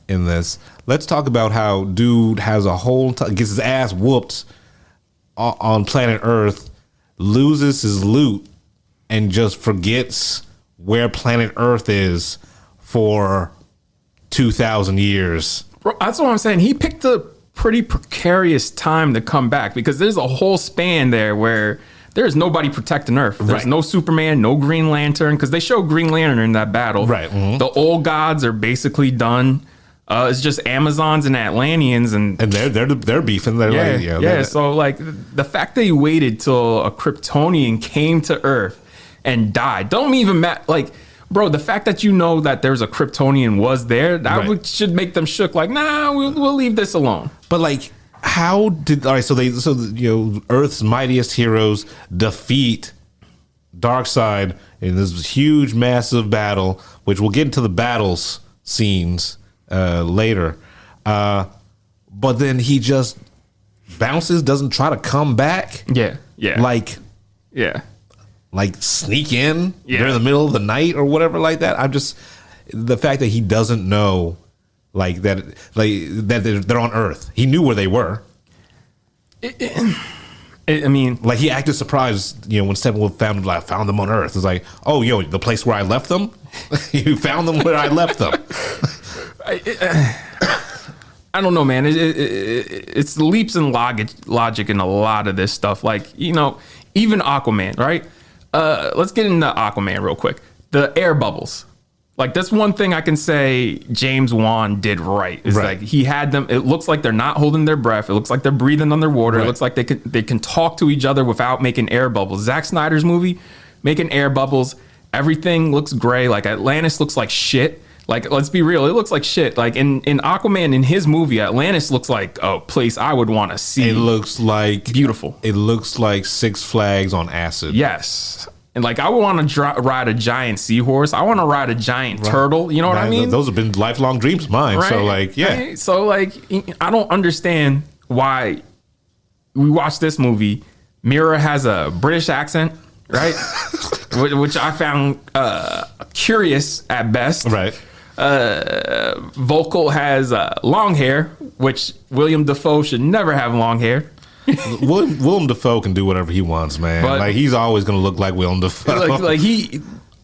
G: in this. Let's talk about how dude has a gets his ass whooped on planet Earth, loses his loot, and just forgets where planet Earth is for 2,000 years.
H: Bro, that's what I'm saying. He picked a pretty precarious time to come back because there's a whole span there where there's nobody protecting Earth. There's no Superman, no Green Lantern, because they show Green Lantern in that battle.
G: Right. Mm-hmm.
H: The old gods are basically done. It's just Amazons and Atlanteans, and
G: they're beefing. They're
H: So like the fact that he waited till a Kryptonian came to Earth and died don't even matter. Like, bro, the fact that that there's a Kryptonian was there, that should make them shook. Like, nah, we'll leave this alone.
G: But like, how did Earth's mightiest heroes defeat Darkseid in this huge, massive battle, which we'll get into the battles scenes later. But then he just bounces, doesn't try to come back.
H: Yeah.
G: Like sneak in during the middle of the night or whatever like that. The fact that he doesn't know that they're on Earth. He knew where they were.
H: I mean,
G: like he acted surprised, when Steppenwolf found them on Earth. It's like, oh, the place where I left them. You found them where I left them.
H: I don't know, man. It's leaps in logic in a lot of this stuff. Like, even Aquaman, right? Let's get into Aquaman real quick. The air bubbles. Like, that's one thing I can say James Wan did right. Is like he had them. It looks like they're not holding their breath. It looks like they're breathing underwater. It looks like they can talk to each other without making air bubbles. Zack Snyder's movie, making air bubbles. Everything looks gray. Like Atlantis looks like shit. Like, let's be real. It looks like shit. Like in Aquaman, in his movie, Atlantis looks like a place I would want to see.
G: It looks like
H: beautiful.
G: It looks like Six Flags on acid.
H: Yes. And like, I would want to ride a giant seahorse. I want to ride a giant turtle. You know what I mean?
G: Those have been lifelong dreams of mine. Right? So like, yeah.
H: Right? So like, I don't understand why we watch this movie. Mira has a British accent, right? Which I found curious at best.
G: Right.
H: Vocal has long hair, which William Dafoe should never have long hair.
G: Willem Dafoe can do whatever he wants, man. But, like, he's always going to look like Willem Dafoe.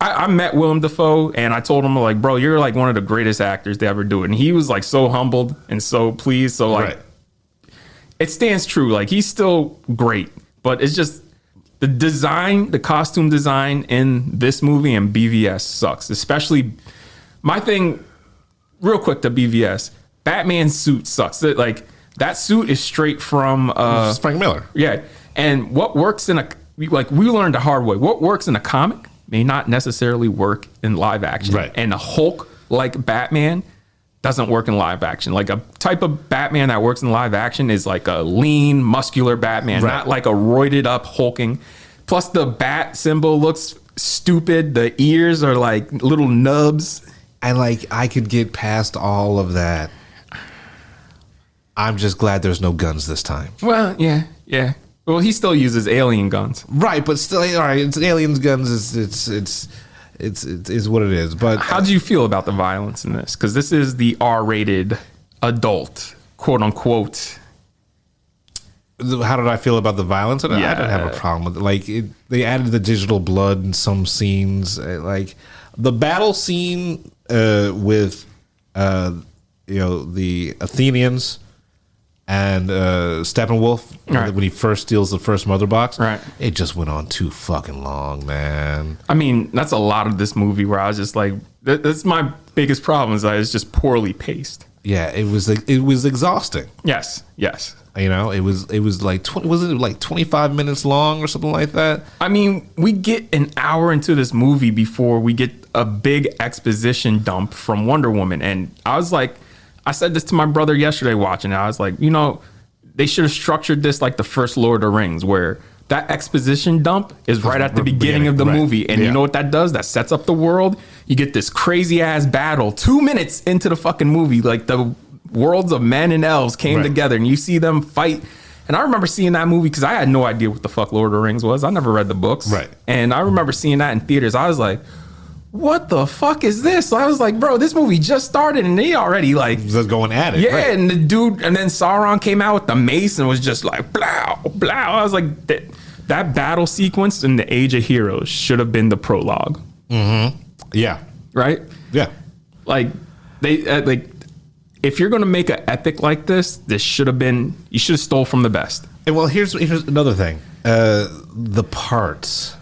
H: I met Willem Dafoe and I told him, like, bro, you're like one of the greatest actors to ever do it. And he was like so humbled and so pleased. So like, it stands true. Like, he's still great, but it's just the design, the costume design in this movie and BVS sucks. Especially my thing, real quick to BVS, Batman's suit sucks. That suit is straight from
G: Frank Miller.
H: Yeah. And what works we learned the hard way. What works in a comic may not necessarily work in live action.
G: Right.
H: And a Hulk like Batman doesn't work in live action. Like, a type of Batman that works in live action is like a lean, muscular Batman, not like a roided up hulking. Plus the bat symbol looks stupid. The ears are like little nubs.
G: And like, I could get past all of that. I'm just glad there's no guns this time.
H: Well, yeah. Well, he still uses alien guns.
G: Right, but still, all right, it's aliens guns. It's what it is. But
H: how do you feel about the violence in this? Because this is the R-rated adult, quote unquote.
G: How did I feel about the violence? I didn't have a problem with it. Like, they added the digital blood in some scenes. Like, the battle scene with the Athenians and Steppenwolf, when he first steals the first mother box, it just went on too fucking long, man.
H: I mean, that's a lot of this movie where I was just like, that's my biggest problem, is that it's just poorly paced.
G: Yeah, it was exhausting.
H: Yes.
G: It was like 25 minutes long or something like that?
H: I mean, we get an hour into this movie before we get a big exposition dump from Wonder Woman, and I was like, I said this to my brother yesterday watching it. I was like, they should have structured this like the first Lord of the Rings, where that exposition dump is right at the beginning of the
G: right.
H: movie. And you know what that does? That sets up the world. You get this crazy ass battle 2 minutes into the fucking movie. Like the worlds of men and elves came together and you see them fight. And I remember seeing that movie because I had no idea what the fuck Lord of the Rings was. I never read the books.
G: Right.
H: And I remember seeing that in theaters. I was like, what the fuck is this? So I was like, bro, this movie just started and they already like
G: Just going at it.
H: yeah,
G: right.
H: and the dude, and then Sauron came out with the mace and was just like, blow, blow. I was like, that battle sequence in the Age of Heroes should have been the prologue.
G: Yeah.
H: Right?
G: Yeah.
H: Like, they, like, if you're going to make an epic like this should have been, you should have stole from the best.
G: And well, here's another thing. The parts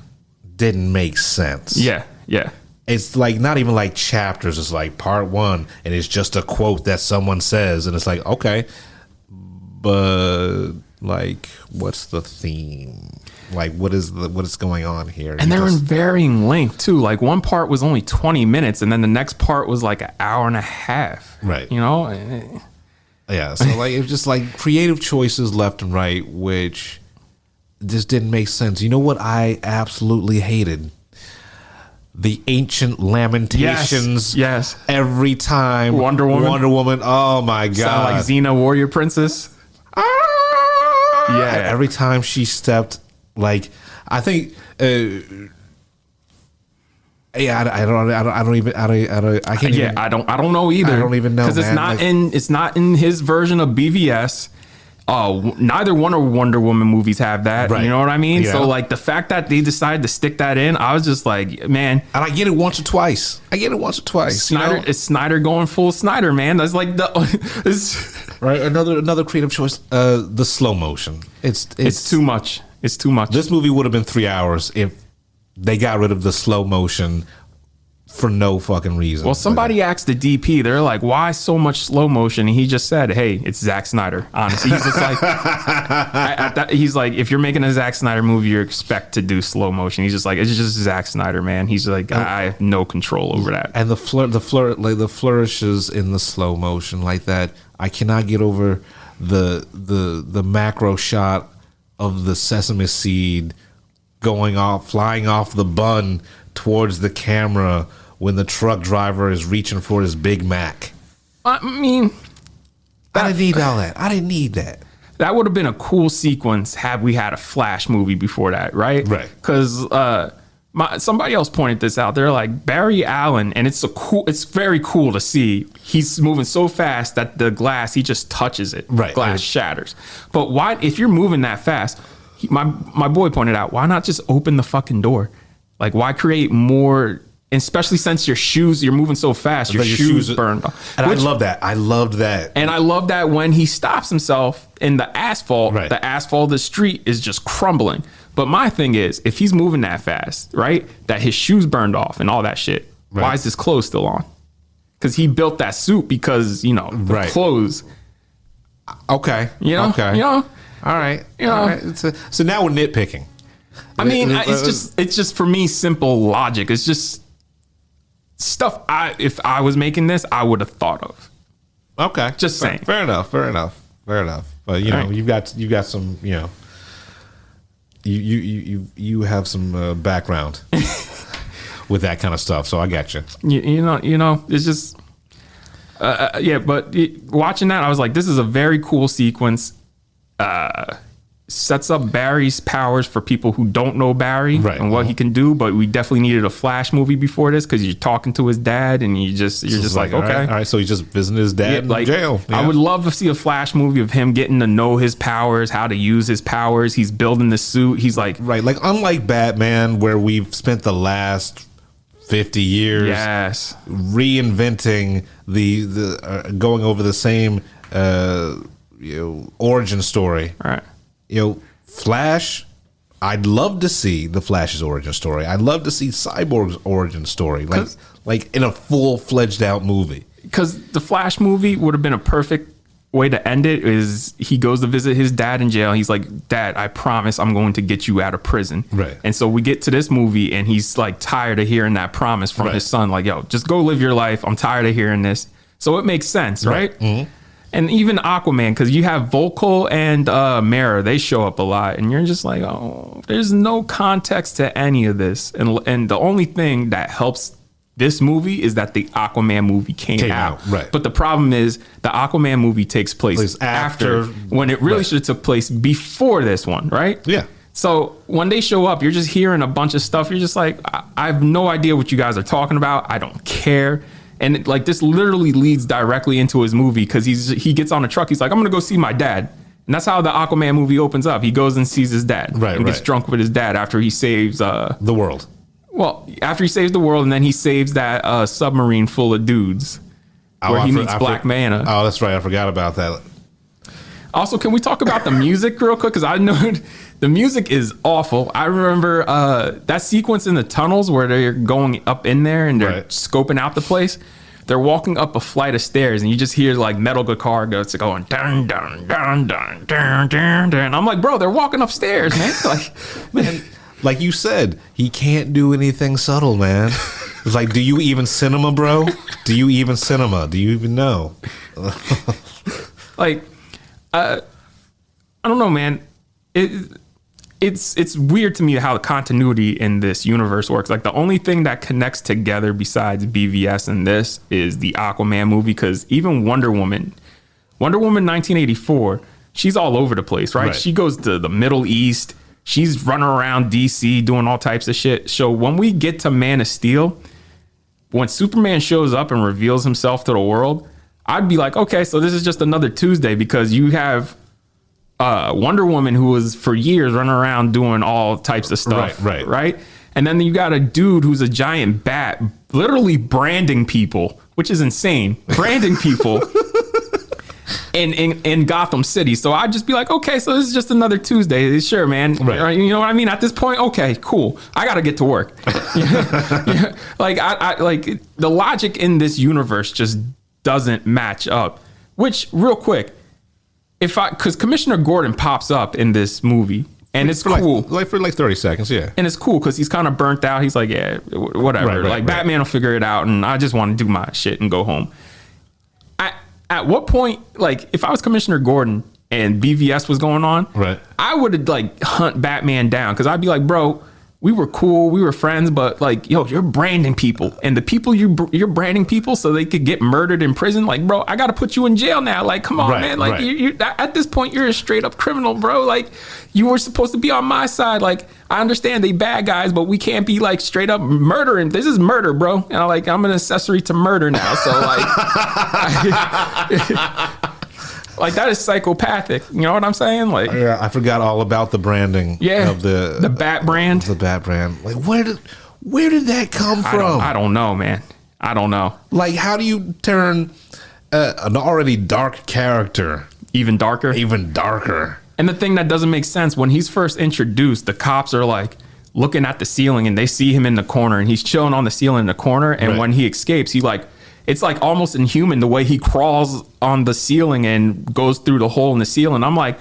G: didn't make sense.
H: Yeah, yeah.
G: It's like not even like chapters. It's like part 1, and it's just a quote that someone says, and it's like, okay, but like, what's the theme? Like, what is going on here?
H: And they're in varying length too. Like one part was only 20 minutes, and then the next part was like an hour and a half.
G: Right.
H: You know.
G: Yeah. So like, it was just like creative choices left and right, which just didn't make sense. You know what I absolutely hated? The ancient lamentations.
H: Yes.
G: Every time
H: Wonder Woman.
G: Oh my god.
H: Sound like Xena, Warrior Princess. Yeah.
G: Every time she stepped, like, I think. Yeah, I don't even I can't.
H: Yeah,
G: even,
H: I don't know either.
G: I don't even know,
H: because
G: man.
H: it's not in his version of BVS. Neither one of Wonder Woman movies have that.
G: Right.
H: You know what I mean?
G: Yeah.
H: So like the fact that they decided to stick that in, I was just like, man.
G: And I get it once or twice.
H: Snyder,
G: you know?
H: it's Snyder going full Snyder, man. That's like
G: Right. Another creative choice. The slow motion.
H: it's too much. It's too much.
G: This movie would have been 3 hours if they got rid of the slow motion for no fucking reason.
H: Well, somebody asked the DP, they're like, why so much slow motion? And he just said, hey, it's Zack Snyder. Honestly, he's just like, he's like, if you're making a Zack Snyder movie, you expect to do slow motion. He's just like, it's just Zack Snyder, man. He's like, I have no control over that.
G: And the flourishes in the slow motion like that. I cannot get over the macro shot of the sesame seed flying off the bun towards the camera when the truck driver is reaching for his Big Mac.
H: I mean,
G: I didn't need all that. I didn't need that.
H: That would have been a cool sequence had we had a Flash movie before that, right?
G: Right.
H: Because somebody else pointed this out. They're like, Barry Allen, and it's very cool to see. He's moving so fast that the glass, he just touches it.
G: Right.
H: Glass shatters. But why, if you're moving that fast, my boy pointed out, why not just open the fucking door? Like, why create more, especially since you're moving so fast, your shoes burned off.
G: And I love that. I loved that.
H: And I love that when he stops himself in the asphalt,
G: Right.
H: the asphalt of the street is just crumbling. But my thing is, if he's moving that fast, right, that his shoes burned off and all that shit,
G: Right.
H: why is his clothes still on? Because he built that suit because, the
G: Right.
H: clothes.
G: Okay. Okay. All right. All right. So now we're nitpicking.
H: I mean, it's just for me simple logic. It's just stuff if I was making this, I would have thought of.
G: Okay.
H: Just saying.
G: Fair enough. But you know,
H: Right.
G: you've got some, you have some background with that kind of stuff. So I got you.
H: It's just but watching that, I was like, this is a very cool sequence. Sets up Barry's powers for people who don't know Barry
G: Right.
H: and what he can do. But we definitely needed a Flash movie before this because you're talking to his dad and you're just like,
G: all
H: okay,
G: right, all right. So he's just visiting his dad in jail. Yeah.
H: I would love to see a Flash movie of him getting to know his powers, how to use his powers. He's building the suit. He's like,
G: right, like unlike Batman, where we've spent the last 50 years reinventing the going over the same origin story.
H: all right.
G: Flash, I'd love to see the Flash's origin story. I'd love to see Cyborg's origin story, like in a full-fledged out movie.
H: Because the Flash movie would have been a perfect way to end it. Is he goes to visit his dad in jail. He's like, Dad, I promise I'm going to get you out of prison.
G: Right.
H: And so we get to this movie and he's like tired of hearing that promise from his son. Like, yo, just go live your life. I'm tired of hearing this. So it makes sense, right?
G: Mm-hmm.
H: And even Aquaman, because you have Volko and Mera, they show up a lot, and you're just like, oh, there's no context to any of this. And the only thing that helps this movie is that the Aquaman movie came out.
G: Right.
H: But the problem is the Aquaman movie takes place after when it really should have took place before this one, right?
G: Yeah.
H: So when they show up, you're just hearing a bunch of stuff. You're just like, I have no idea what you guys are talking about. I don't care. And like this literally leads directly into his movie because he gets on a truck. He's like, I'm gonna go see my dad, and that's how the Aquaman movie opens up. He goes and sees his dad, and gets drunk with his dad after he saves
G: the world.
H: Well, after he saves the world, and then he saves that submarine full of dudes where he meets Black Manta.
G: Oh, that's right. I forgot about that.
H: Also, can we talk about the music real quick? Because I know the music is awful. I remember that sequence in the tunnels where they're going up in there and they're scoping out the place. They're walking up a flight of stairs and you just hear like metal guitar going dun dun dun dun dun dun dun. I'm like, bro, they're walking upstairs, man. Man,
G: like you said, he can't do anything subtle, man. It's like, do you even cinema, bro? Do you even cinema? Do you even know?
H: Like, I don't know, man. It's weird to me how the continuity in this universe works. Like the only thing that connects together besides BVS and this is the Aquaman movie. Because even Wonder Woman 1984, she's all over the place, right? She goes to the Middle East. She's running around DC doing all types of shit. So when we get to Man of Steel, when Superman shows up and reveals himself to the world, I'd be like, okay, so this is just another Tuesday because you have Wonder Woman who was for years running around doing all types of stuff. Right. And then you got a dude who's a giant bat, literally branding people, which is insane. Branding people in Gotham City. So I'd just be like, okay, so this is just another Tuesday. Sure, man. Right. You know what I mean? At this point, okay, cool. I got to get to work. Like I like the logic in this universe just doesn't match up. Which, real quick, because Commissioner Gordon pops up in this movie, and it's cool.
G: For 30 seconds, yeah.
H: And it's cool because he's kind of burnt out. He's like, yeah, whatever. Batman will figure it out, and I just want to do my shit and go home. At what point, like, if I was Commissioner Gordon and BVS was going on, I would have, like, hunt Batman down because I'd be like, bro, we were cool, we were friends, but like, yo, you're branding people, and the people you're branding people so they could get murdered in prison. Like, bro, I got to put you in jail now. Like, come on, man. Like, you at this point, you're a straight up criminal, bro. Like, you were supposed to be on my side. Like, I understand they bad guys, but we can't be like straight up murdering. This is murder, bro. And I'm an accessory to murder now. So like. Like, that is psychopathic. You know what I'm saying? Like,
G: yeah, I forgot all about the branding.
H: Yeah,
G: of the
H: bat brand.
G: The bat brand. Like, where did that come from?
H: I don't know, man. I don't know.
G: Like, how do you turn an already dark character
H: even darker?
G: Even darker.
H: And the thing that doesn't make sense, when he's first introduced, the cops are like looking at the ceiling and they see him in the corner and he's chilling on the ceiling in the corner. And when he escapes, it's like almost inhuman the way he crawls on the ceiling and goes through the hole in the ceiling. I'm like,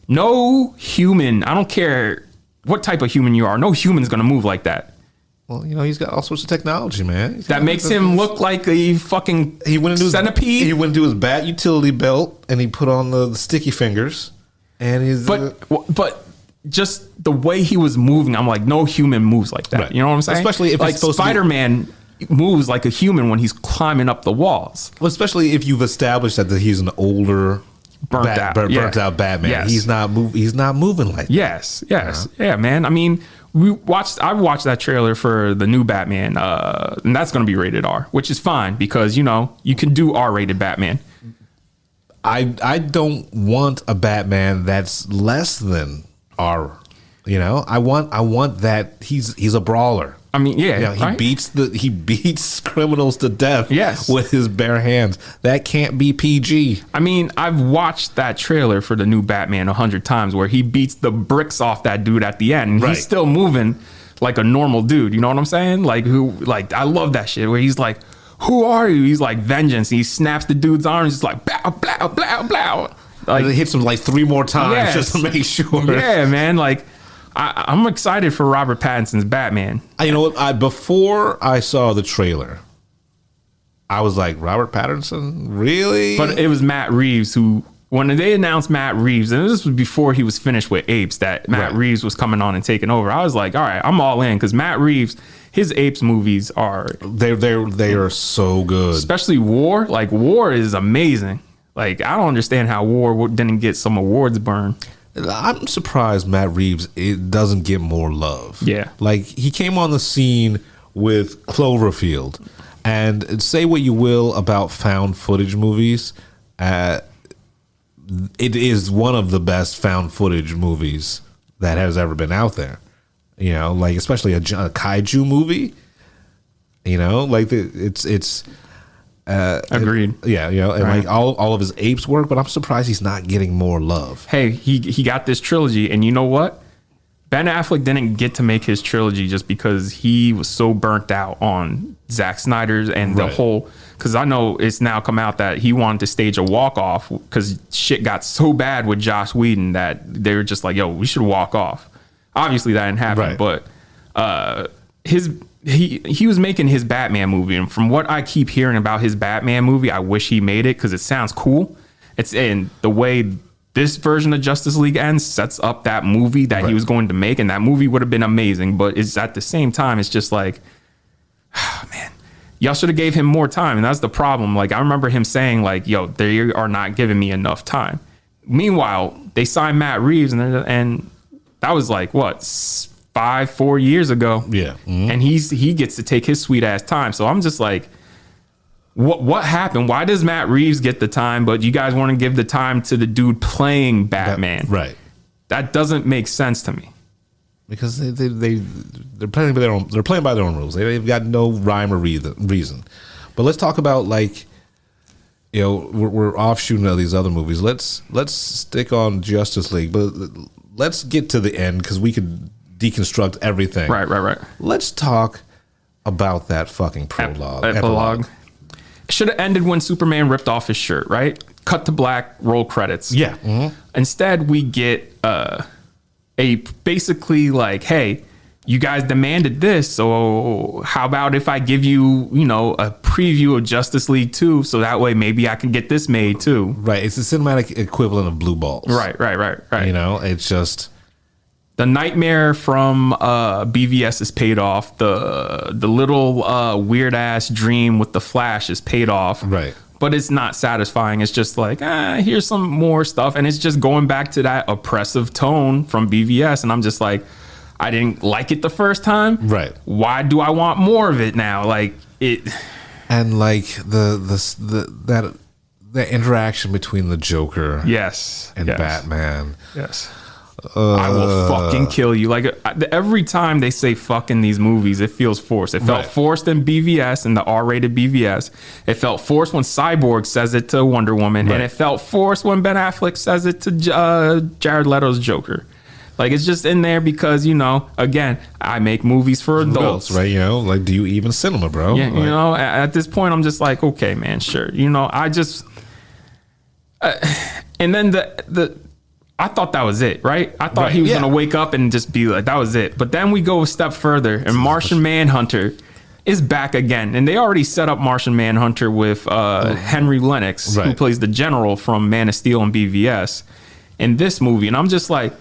H: no human, I don't care what type of human you are, no human's going to move like that.
G: Well, he's got all sorts of technology, man.
H: That makes him look like a fucking centipede.
G: He went into his bat utility belt and he put on the sticky fingers. And he's
H: but just the way he was moving, I'm like, no human moves like that. Right. You know what I'm saying?
G: Especially if
H: like
G: it's supposed
H: Spider-Man moves like a human when he's climbing up the walls.
G: Well, especially if you've established that he's an older, burnt out Batman.
H: Yes.
G: He's not moving like that.
H: Yes. Yeah, man. I mean, I watched that trailer for the new Batman, and that's going to be rated R, which is fine because you can do R-rated Batman.
G: I don't want a Batman that's less than R. I want that he's a brawler.
H: I mean,
G: he beats criminals to death.
H: Yes.
G: With his bare hands. That can't be PG.
H: I mean, I've watched that trailer for the new Batman 100 times where he beats the bricks off that dude at the end. And he's still moving like a normal dude. You know what I'm saying? I love that shit where he's like, who are you? He's like vengeance. He snaps the dude's arms. He's like, blow, blow, blow, blow.
G: Like, it hits him like 3 more times just to make sure.
H: Yeah, man. Like, I'm excited for Robert Pattinson's Batman.
G: You know what? Before I saw the trailer, I was like, Robert Pattinson, really?
H: But it was Matt Reeves who, when they announced Matt Reeves, and this was before he was finished with Apes, that Matt Reeves was coming on and taking over. I was like, all right, I'm all in, because Matt Reeves, his Apes movies are
G: they are so good.
H: Especially War. Like, War is amazing. Like, I don't understand how War didn't get some awards burn.
G: I'm surprised Matt Reeves doesn't get more love.
H: Yeah.
G: Like, he came on the scene with Cloverfield. And say what you will about found footage movies, it is one of the best found footage movies that has ever been out there. You know, like, especially a kaiju movie. You know, like it's
H: agreed.
G: Yeah, you know, and like all of his Apes work, but I'm surprised he's not getting more love.
H: Hey, he got this trilogy, and you know what? Ben Affleck didn't get to make his trilogy just because he was so burnt out on Zack Snyder's and the whole. Because I know it's now come out that he wanted to stage a walk off because shit got so bad with Joss Whedon that they were just like, "Yo, we should walk off." Obviously, that didn't happen, but he was making his Batman movie, and from what I keep hearing about his Batman movie, I wish he made it because it sounds cool. It's in the way this version of Justice League ends sets up that movie that he was going to make, and that movie would have been amazing. But it's at the same time, it's just like, oh, man, y'all should have gave him more time, and that's the problem. Like, I remember him saying, like, "Yo, they are not giving me enough time." Meanwhile, they signed Matt Reeves, and that was like what 4 years ago.
G: Yeah,
H: and he gets to take his sweet ass time. So I'm just like, What happened? Why does Matt Reeves get the time, but you guys want to give the time to the dude playing Batman? That doesn't make sense to me.
G: Because they're playing by their own. They're playing by their own rules. They've got no rhyme or reason. But let's talk about, like, you know, we're offshooting of these other movies. Let's stick on Justice League, but let's get to the end because we could deconstruct everything.
H: Right.
G: Let's talk about that fucking prologue.
H: Epilogue. Should have ended when Superman ripped off his shirt, right? Cut to black, roll credits.
G: Yeah.
H: Instead, we get a basically like, hey, you guys demanded this, so how about if I give you, you know, a preview of Justice League 2, so that way maybe I can get this made too.
G: Right. It's the cinematic equivalent of Blue Balls.
H: Right.
G: You know, it's just...
H: The nightmare from BVS is paid off. The little weird ass dream with the Flash is paid off.
G: Right.
H: But it's not satisfying. It's just like, here's some more stuff. And it's just going back to that oppressive tone from BVS. And I'm just like, I didn't like it the first time.
G: Right.
H: Why do I want more of it now? Like it.
G: And like the interaction between the Joker. And Batman.
H: Yes. I will fucking kill you. Like every time they say fuck in these movies, it feels forced. It felt forced in BVS, in the R-rated BVS. It felt forced when Cyborg says it to Wonder Woman, and it felt forced when Ben Affleck says it to Jared Leto's Joker. Like, it's just in there because, you know, again, I make movies for adults.
G: Right, you know, like, do you even cinema, bro?
H: Yeah,
G: like,
H: you know, at this point, I'm just like, okay, man, sure. You know, I just... and then I thought that was it, right? I thought he was going to wake up and just be like, that was it. But then we go a step further, and Martian Manhunter is back again. And they already set up Martian Manhunter with Henry Lennox, who plays the general from Man of Steel and BVS in this movie. And I'm just like,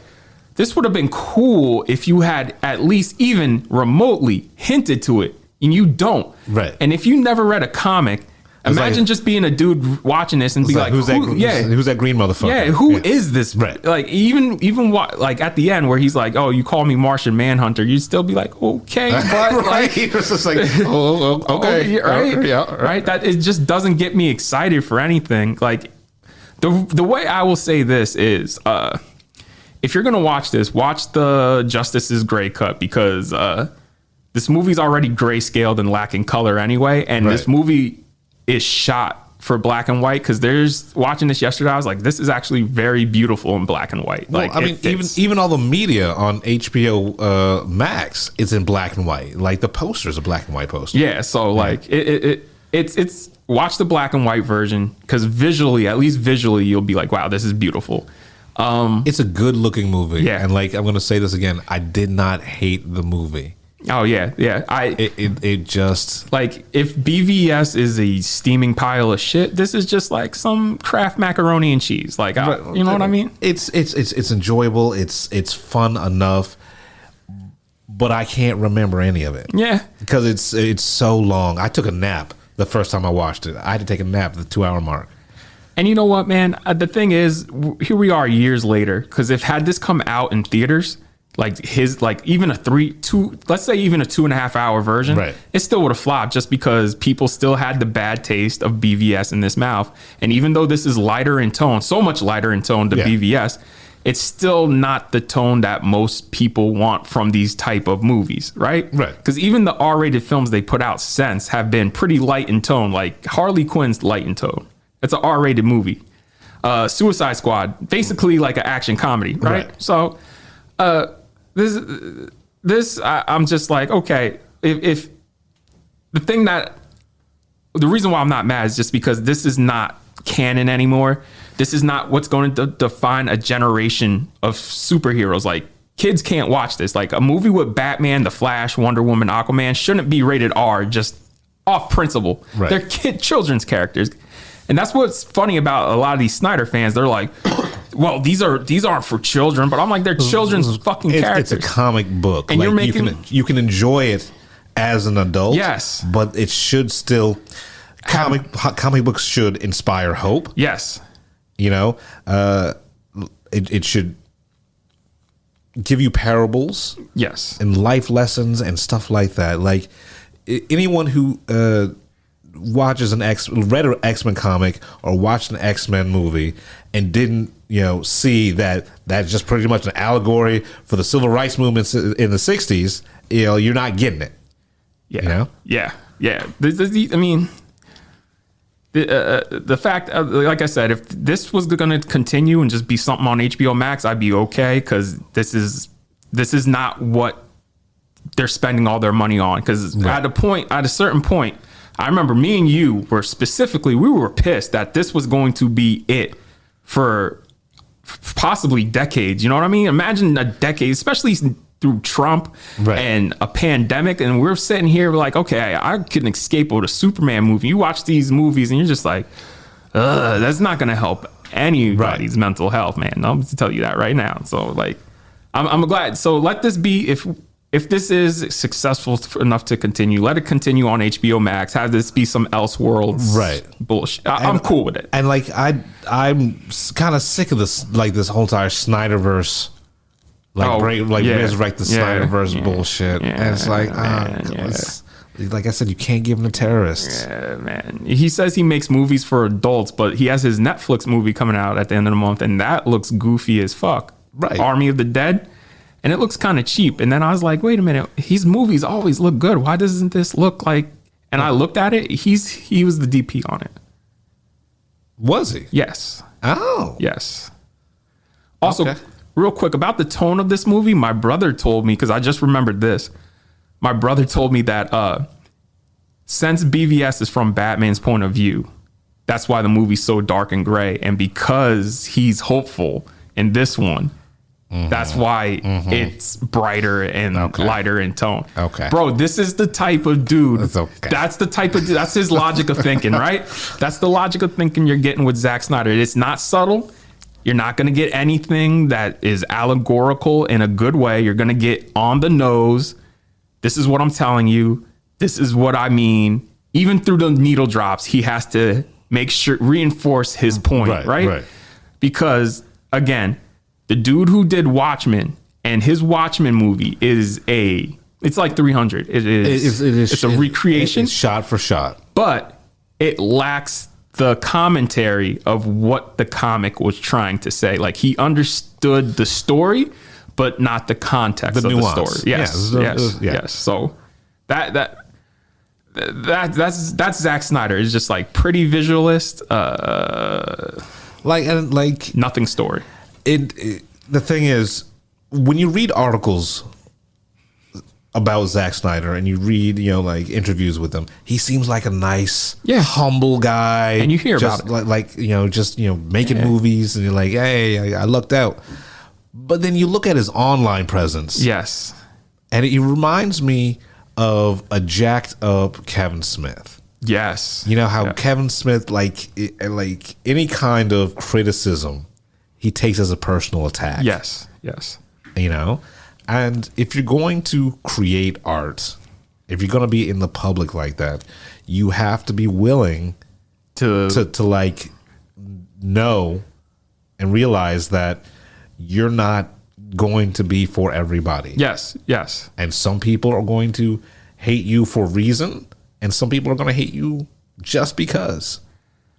H: this would have been cool if you had at least even remotely hinted to it, and you don't.
G: Right.
H: And if you never read a comic... Imagine just being a dude watching this and be like,
G: who's that green motherfucker?
H: Yeah, who is this?
G: Right.
H: Like, even like at the end where he's like, oh, you call me Martian Manhunter, you'd still be like, okay, but like,
G: He was just like, oh, okay,
H: right. That it just doesn't get me excited for anything. Like, the way I will say this is, if you're gonna watch this, watch the Justice's Gray cut, because this movie's already grayscaled and lacking color anyway, and this movie is shot for black and white, because there's watching this yesterday, I was like, this is actually very beautiful in black and white.
G: Well,
H: like,
G: I mean, even all the media on HBO Max is in black and white. Like, the poster's a black and white poster.
H: Yeah, so like it's watch the black and white version, because visually, at least visually, you'll be like, wow, this is beautiful.
G: It's a good looking movie.
H: Yeah.
G: And like, I'm gonna say this again, I did not hate the movie.
H: Oh yeah.
G: It just
H: Like, if BVS is a steaming pile of shit, this is just like some Kraft macaroni and cheese. Like, you know what I mean?
G: It's enjoyable. It's fun enough, but I can't remember any of it.
H: Yeah.
G: Because it's so long. I took a nap the first time I watched it. I had to take a nap at the 2-hour mark.
H: And you know what, man? The thing is, here we are years later. Because if had this come out in theaters, like even let's say even a 2.5 hour version,
G: right,
H: it still would have flopped just because people still had the bad taste of BVS in this mouth. And even though this is lighter in tone, so much lighter in tone to BVS, it's still not the tone that most people want from these type of movies, right?
G: Right.
H: Because even the R-rated films they put out since have been pretty light in tone. Like Harley Quinn's light in tone. It's an R-rated movie. Suicide Squad, basically like an action comedy, right? So this I'm just like, okay, if the reason why I'm not mad is just because this is not canon anymore. This is not what's going to define a generation of superheroes. Like, kids can't watch this. Like, a movie with Batman, The Flash, Wonder Woman, Aquaman shouldn't be rated R just off principle.
G: Right.
H: They're children's characters. And that's what's funny about a lot of these Snyder fans. They're like, well, these aren't for children, but I'm like, they're children's fucking characters.
G: It's a comic book.
H: And
G: like,
H: you're making,
G: you can enjoy it as an adult.
H: Yes.
G: But it should still comic books should inspire hope.
H: Yes.
G: You know, it should give you parables.
H: Yes.
G: And life lessons and stuff like that. Like, anyone who watches read an X-Men comic or watched an X-Men movie and didn't, see that that's just pretty much an allegory for the civil rights movements in the 60s, you're not getting it.
H: Yeah. Yeah. I mean, the fact, like I said, if this was going to continue and just be something on HBO Max, I'd be okay, because this is not what they're spending all their money on. Because at a certain point, I remember me and you we were pissed that this was going to be it for possibly decades. You know what I mean? Imagine a decade, especially through Trump and a pandemic, and we're sitting here like, okay, I can escape with a Superman movie. You watch these movies and you're just like, that's not going to help anybody's mental health, man. I'm going to tell you that right now. So like, I'm glad. So let this be, if this is successful enough to continue, let it continue on HBO Max. Have this be some Elseworlds bullshit. I'm cool with it.
G: And like, I'm kind of sick of this, like this whole entire Snyderverse, resurrect the Snyderverse bullshit. And it's like, like I said, you can't give him to terrorists.
H: Yeah, man. He says he makes movies for adults, but he has his Netflix movie coming out at the end of the month, and that looks goofy as fuck.
G: Right.
H: Army of the Dead. And it looks kind of cheap. And then I was like, wait a minute, his movies always look good. Why doesn't this look like? And I looked at it. He was the DP on it.
G: Was he?
H: Yes.
G: Oh.
H: Yes. Also, real quick about the tone of this movie, my brother told me, because I just remembered this. My brother told me that since BVS is from Batman's point of view, that's why the movie's so dark and gray. And because he's hopeful in this one, that's why it's brighter and lighter in tone. Okay. Bro, this is the type of dude. That's the type of dude. That's his logic of thinking, right? That's the logic of thinking you're getting with Zack Snyder. It's not subtle. You're not going to get anything that is allegorical in a good way. You're going to get on the nose. This is what I'm telling you. This is what I mean. Even through the needle drops, he has to reinforce his point, right? Because, again, the dude who did Watchmen and his Watchmen movie it's like 300. It's a recreation.
G: It's shot for shot.
H: But it lacks the commentary of what the comic was trying to say. Like, he understood the story, but not the context of the story. Yes. So that's Zack Snyder. It's just like pretty visualist. Nothing story.
G: The thing is, when you read articles about Zack Snyder and you read, interviews with him, he seems like a nice, humble guy.
H: And you hear about
G: it. Making movies, and you're like, hey, I lucked out. But then you look at his online presence.
H: Yes.
G: and he reminds me of a jacked up Kevin Smith.
H: Yes.
G: You know how Kevin Smith, like any kind of criticism, he takes as a personal attack.
H: Yes.
G: You know, and if you're going to create art, if you're going to be in the public like that, you have to be willing to like know and realize that you're not going to be for everybody.
H: Yes.
G: And some people are going to hate you for a reason, and some people are going to hate you just because,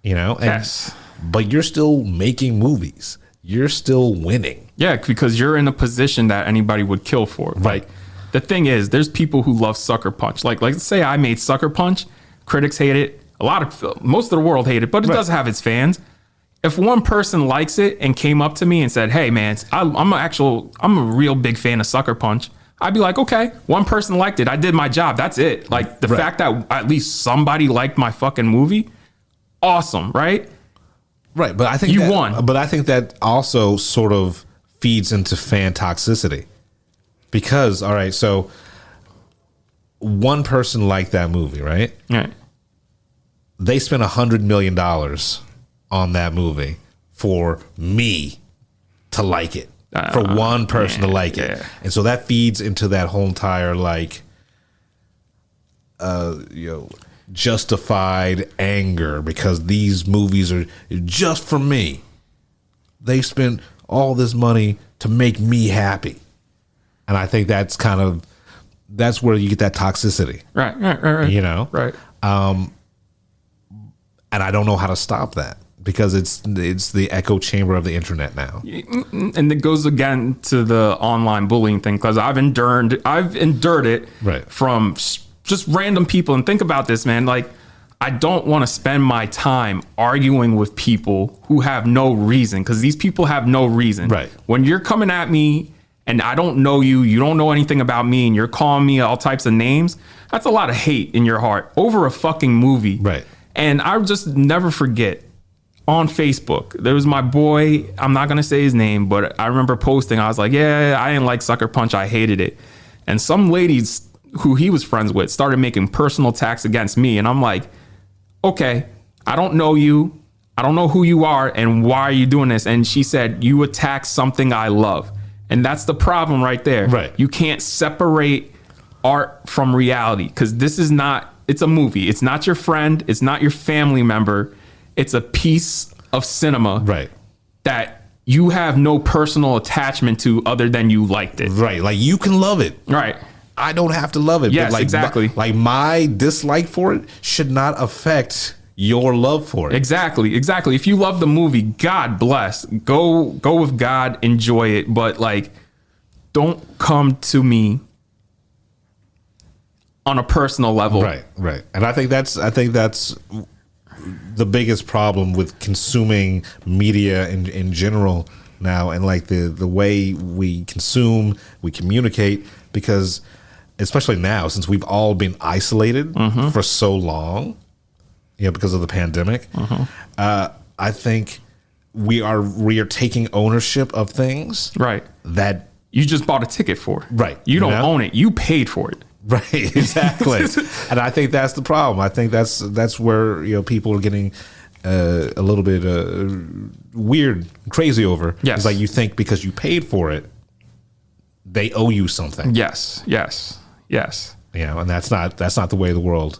G: you know. And,
H: Yes.
G: But you're still making movies. You're still winning.
H: Yeah, because you're in a position that anybody would kill for.
G: Right.
H: Like, the thing is, there's people who love Sucker Punch. Like let's say I made Sucker Punch, critics hate it. Most of the world hate it, but it does have its fans. If one person likes it and came up to me and said, "Hey, man, I'm a real big fan of Sucker Punch," I'd be like, "Okay, one person liked it. I did my job. That's it." Like the fact that at least somebody liked my fucking movie, awesome, right?
G: Right, but I think
H: You won.
G: But I think that also sort of feeds into fan toxicity, because all right, so one person liked that movie, right?
H: Right.
G: They spent $100 million on that movie for me to like it, for one person to like it, and so that feeds into that whole entire like, justified anger because these movies are just for me. They spent all this money to make me happy, and I think that's where you get that toxicity,
H: Right.
G: you know,
H: Right.
G: and I don't know how to stop that because it's the echo chamber of the internet now.
H: And it goes again to the online bullying thing, because I've endured it from just random people. And think about this, man. Like, I don't want to spend my time arguing with people who have no reason, because these people have no reason.
G: Right.
H: When you're coming at me and I don't know you, you don't know anything about me, and you're calling me all types of names, that's a lot of hate in your heart over a fucking movie.
G: Right.
H: And I just never forget, on Facebook, there was my boy, I'm not going to say his name, but I remember posting, I was like, yeah, I didn't like Sucker Punch, I hated it. And some ladies who he was friends with started making personal attacks against me. And I'm like, okay, I don't know you. I don't know who you are, and why are you doing this? And she said, you attack something I love. And that's the problem right there.
G: Right.
H: You can't separate art from reality, because this is not, it's a movie. It's not your friend. It's not your family member. It's a piece of cinema that you have no personal attachment to other than you liked it.
G: Right. Like, you can love it.
H: Right.
G: I don't have to love it.
H: Yes,
G: but like,
H: exactly.
G: Like, my dislike for it should not affect your love for it.
H: Exactly. If you love the movie, God bless. Go with God, enjoy it. But like, don't come to me on a personal level.
G: Right. And I think that's the biggest problem with consuming media in general now, and like the way we consume, we communicate, because especially now, since we've all been isolated for so long, because of the pandemic, I think we are taking ownership of things that
H: you just bought a ticket for. You don't own it. You paid for it.
G: Right, exactly. And I think that's the problem. I think that's where people are getting a little bit weird, crazy over.
H: Yes.
G: It's like, you think because you paid for it, they owe you something.
H: Yes.
G: And that's not the way the world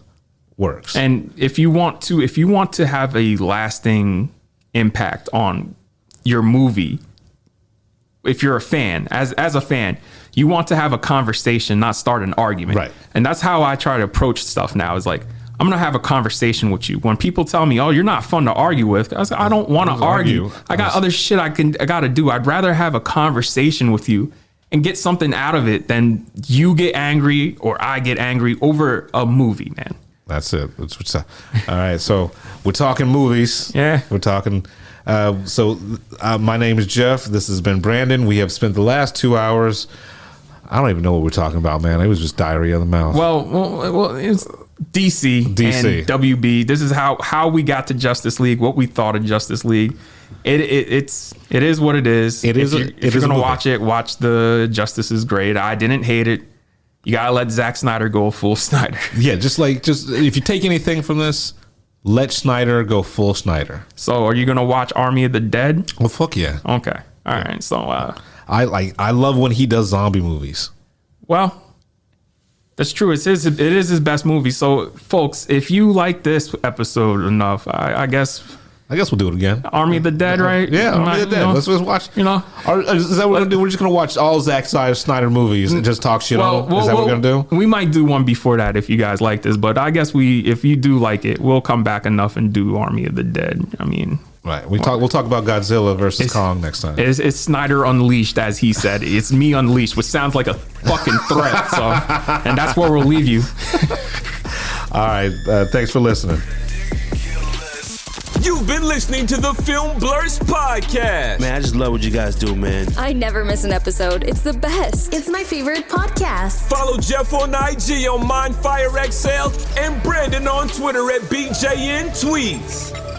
G: works.
H: And if you want to have a lasting impact on your movie, if you're a fan, as a fan, you want to have a conversation, not start an argument.
G: Right.
H: And that's how I try to approach stuff now. Is like, I'm going to have a conversation with you. When people tell me, "Oh, you're not fun to argue with," I was like, I don't want to argue. I got other shit I got to do. I'd rather have a conversation with you and get something out of it than you get angry or I get angry over a movie, man.
G: That's it. That's what's up. All right. So we're talking movies.
H: Yeah.
G: We're talking. My name is Jeff. This has been Brandon. We have spent the last 2 hours. I don't even know what we're talking about, man. It was just diarrhea of the mouth.
H: Well, it's DC and WB. This is how we got to Justice League, what we thought of Justice League. It is what it is. If you're gonna watch it, watch the Justice is great. I didn't hate it. You gotta let Zack Snyder go full Snyder.
G: Yeah, just if you take anything from this, let Snyder go full Snyder.
H: So are you gonna watch Army of the Dead?
G: Well, fuck yeah.
H: Okay. All right. So
G: I love when he does zombie movies.
H: well, that's true. It is his best movie. So folks, if you like this episode enough, I guess
G: we'll do it again.
H: Army of the Dead, right?
G: Yeah, Army of the Dead. Let's watch.
H: You know,
G: is that what we're gonna do? We're just gonna watch all Zack Snyder movies and just talk shit on them? Is that what we're gonna do?
H: We might do one before that if you guys like this, but I guess if you do like it, we'll come back enough and do Army of the Dead. I mean,
G: right. We'll talk about Godzilla versus Kong next time.
H: It's Snyder Unleashed, as he said. It's me unleashed, which sounds like a fucking threat. So, and that's where we'll leave you.
G: All right. Thanks for listening.
A: You've been listening to the Film Blurs podcast.
I: Man, I just love what you guys do, man.
E: I never miss an episode. It's the best.
J: It's my favorite podcast.
A: Follow Jeff on IG on MindFireXL and Brandon on Twitter at BJN Tweets.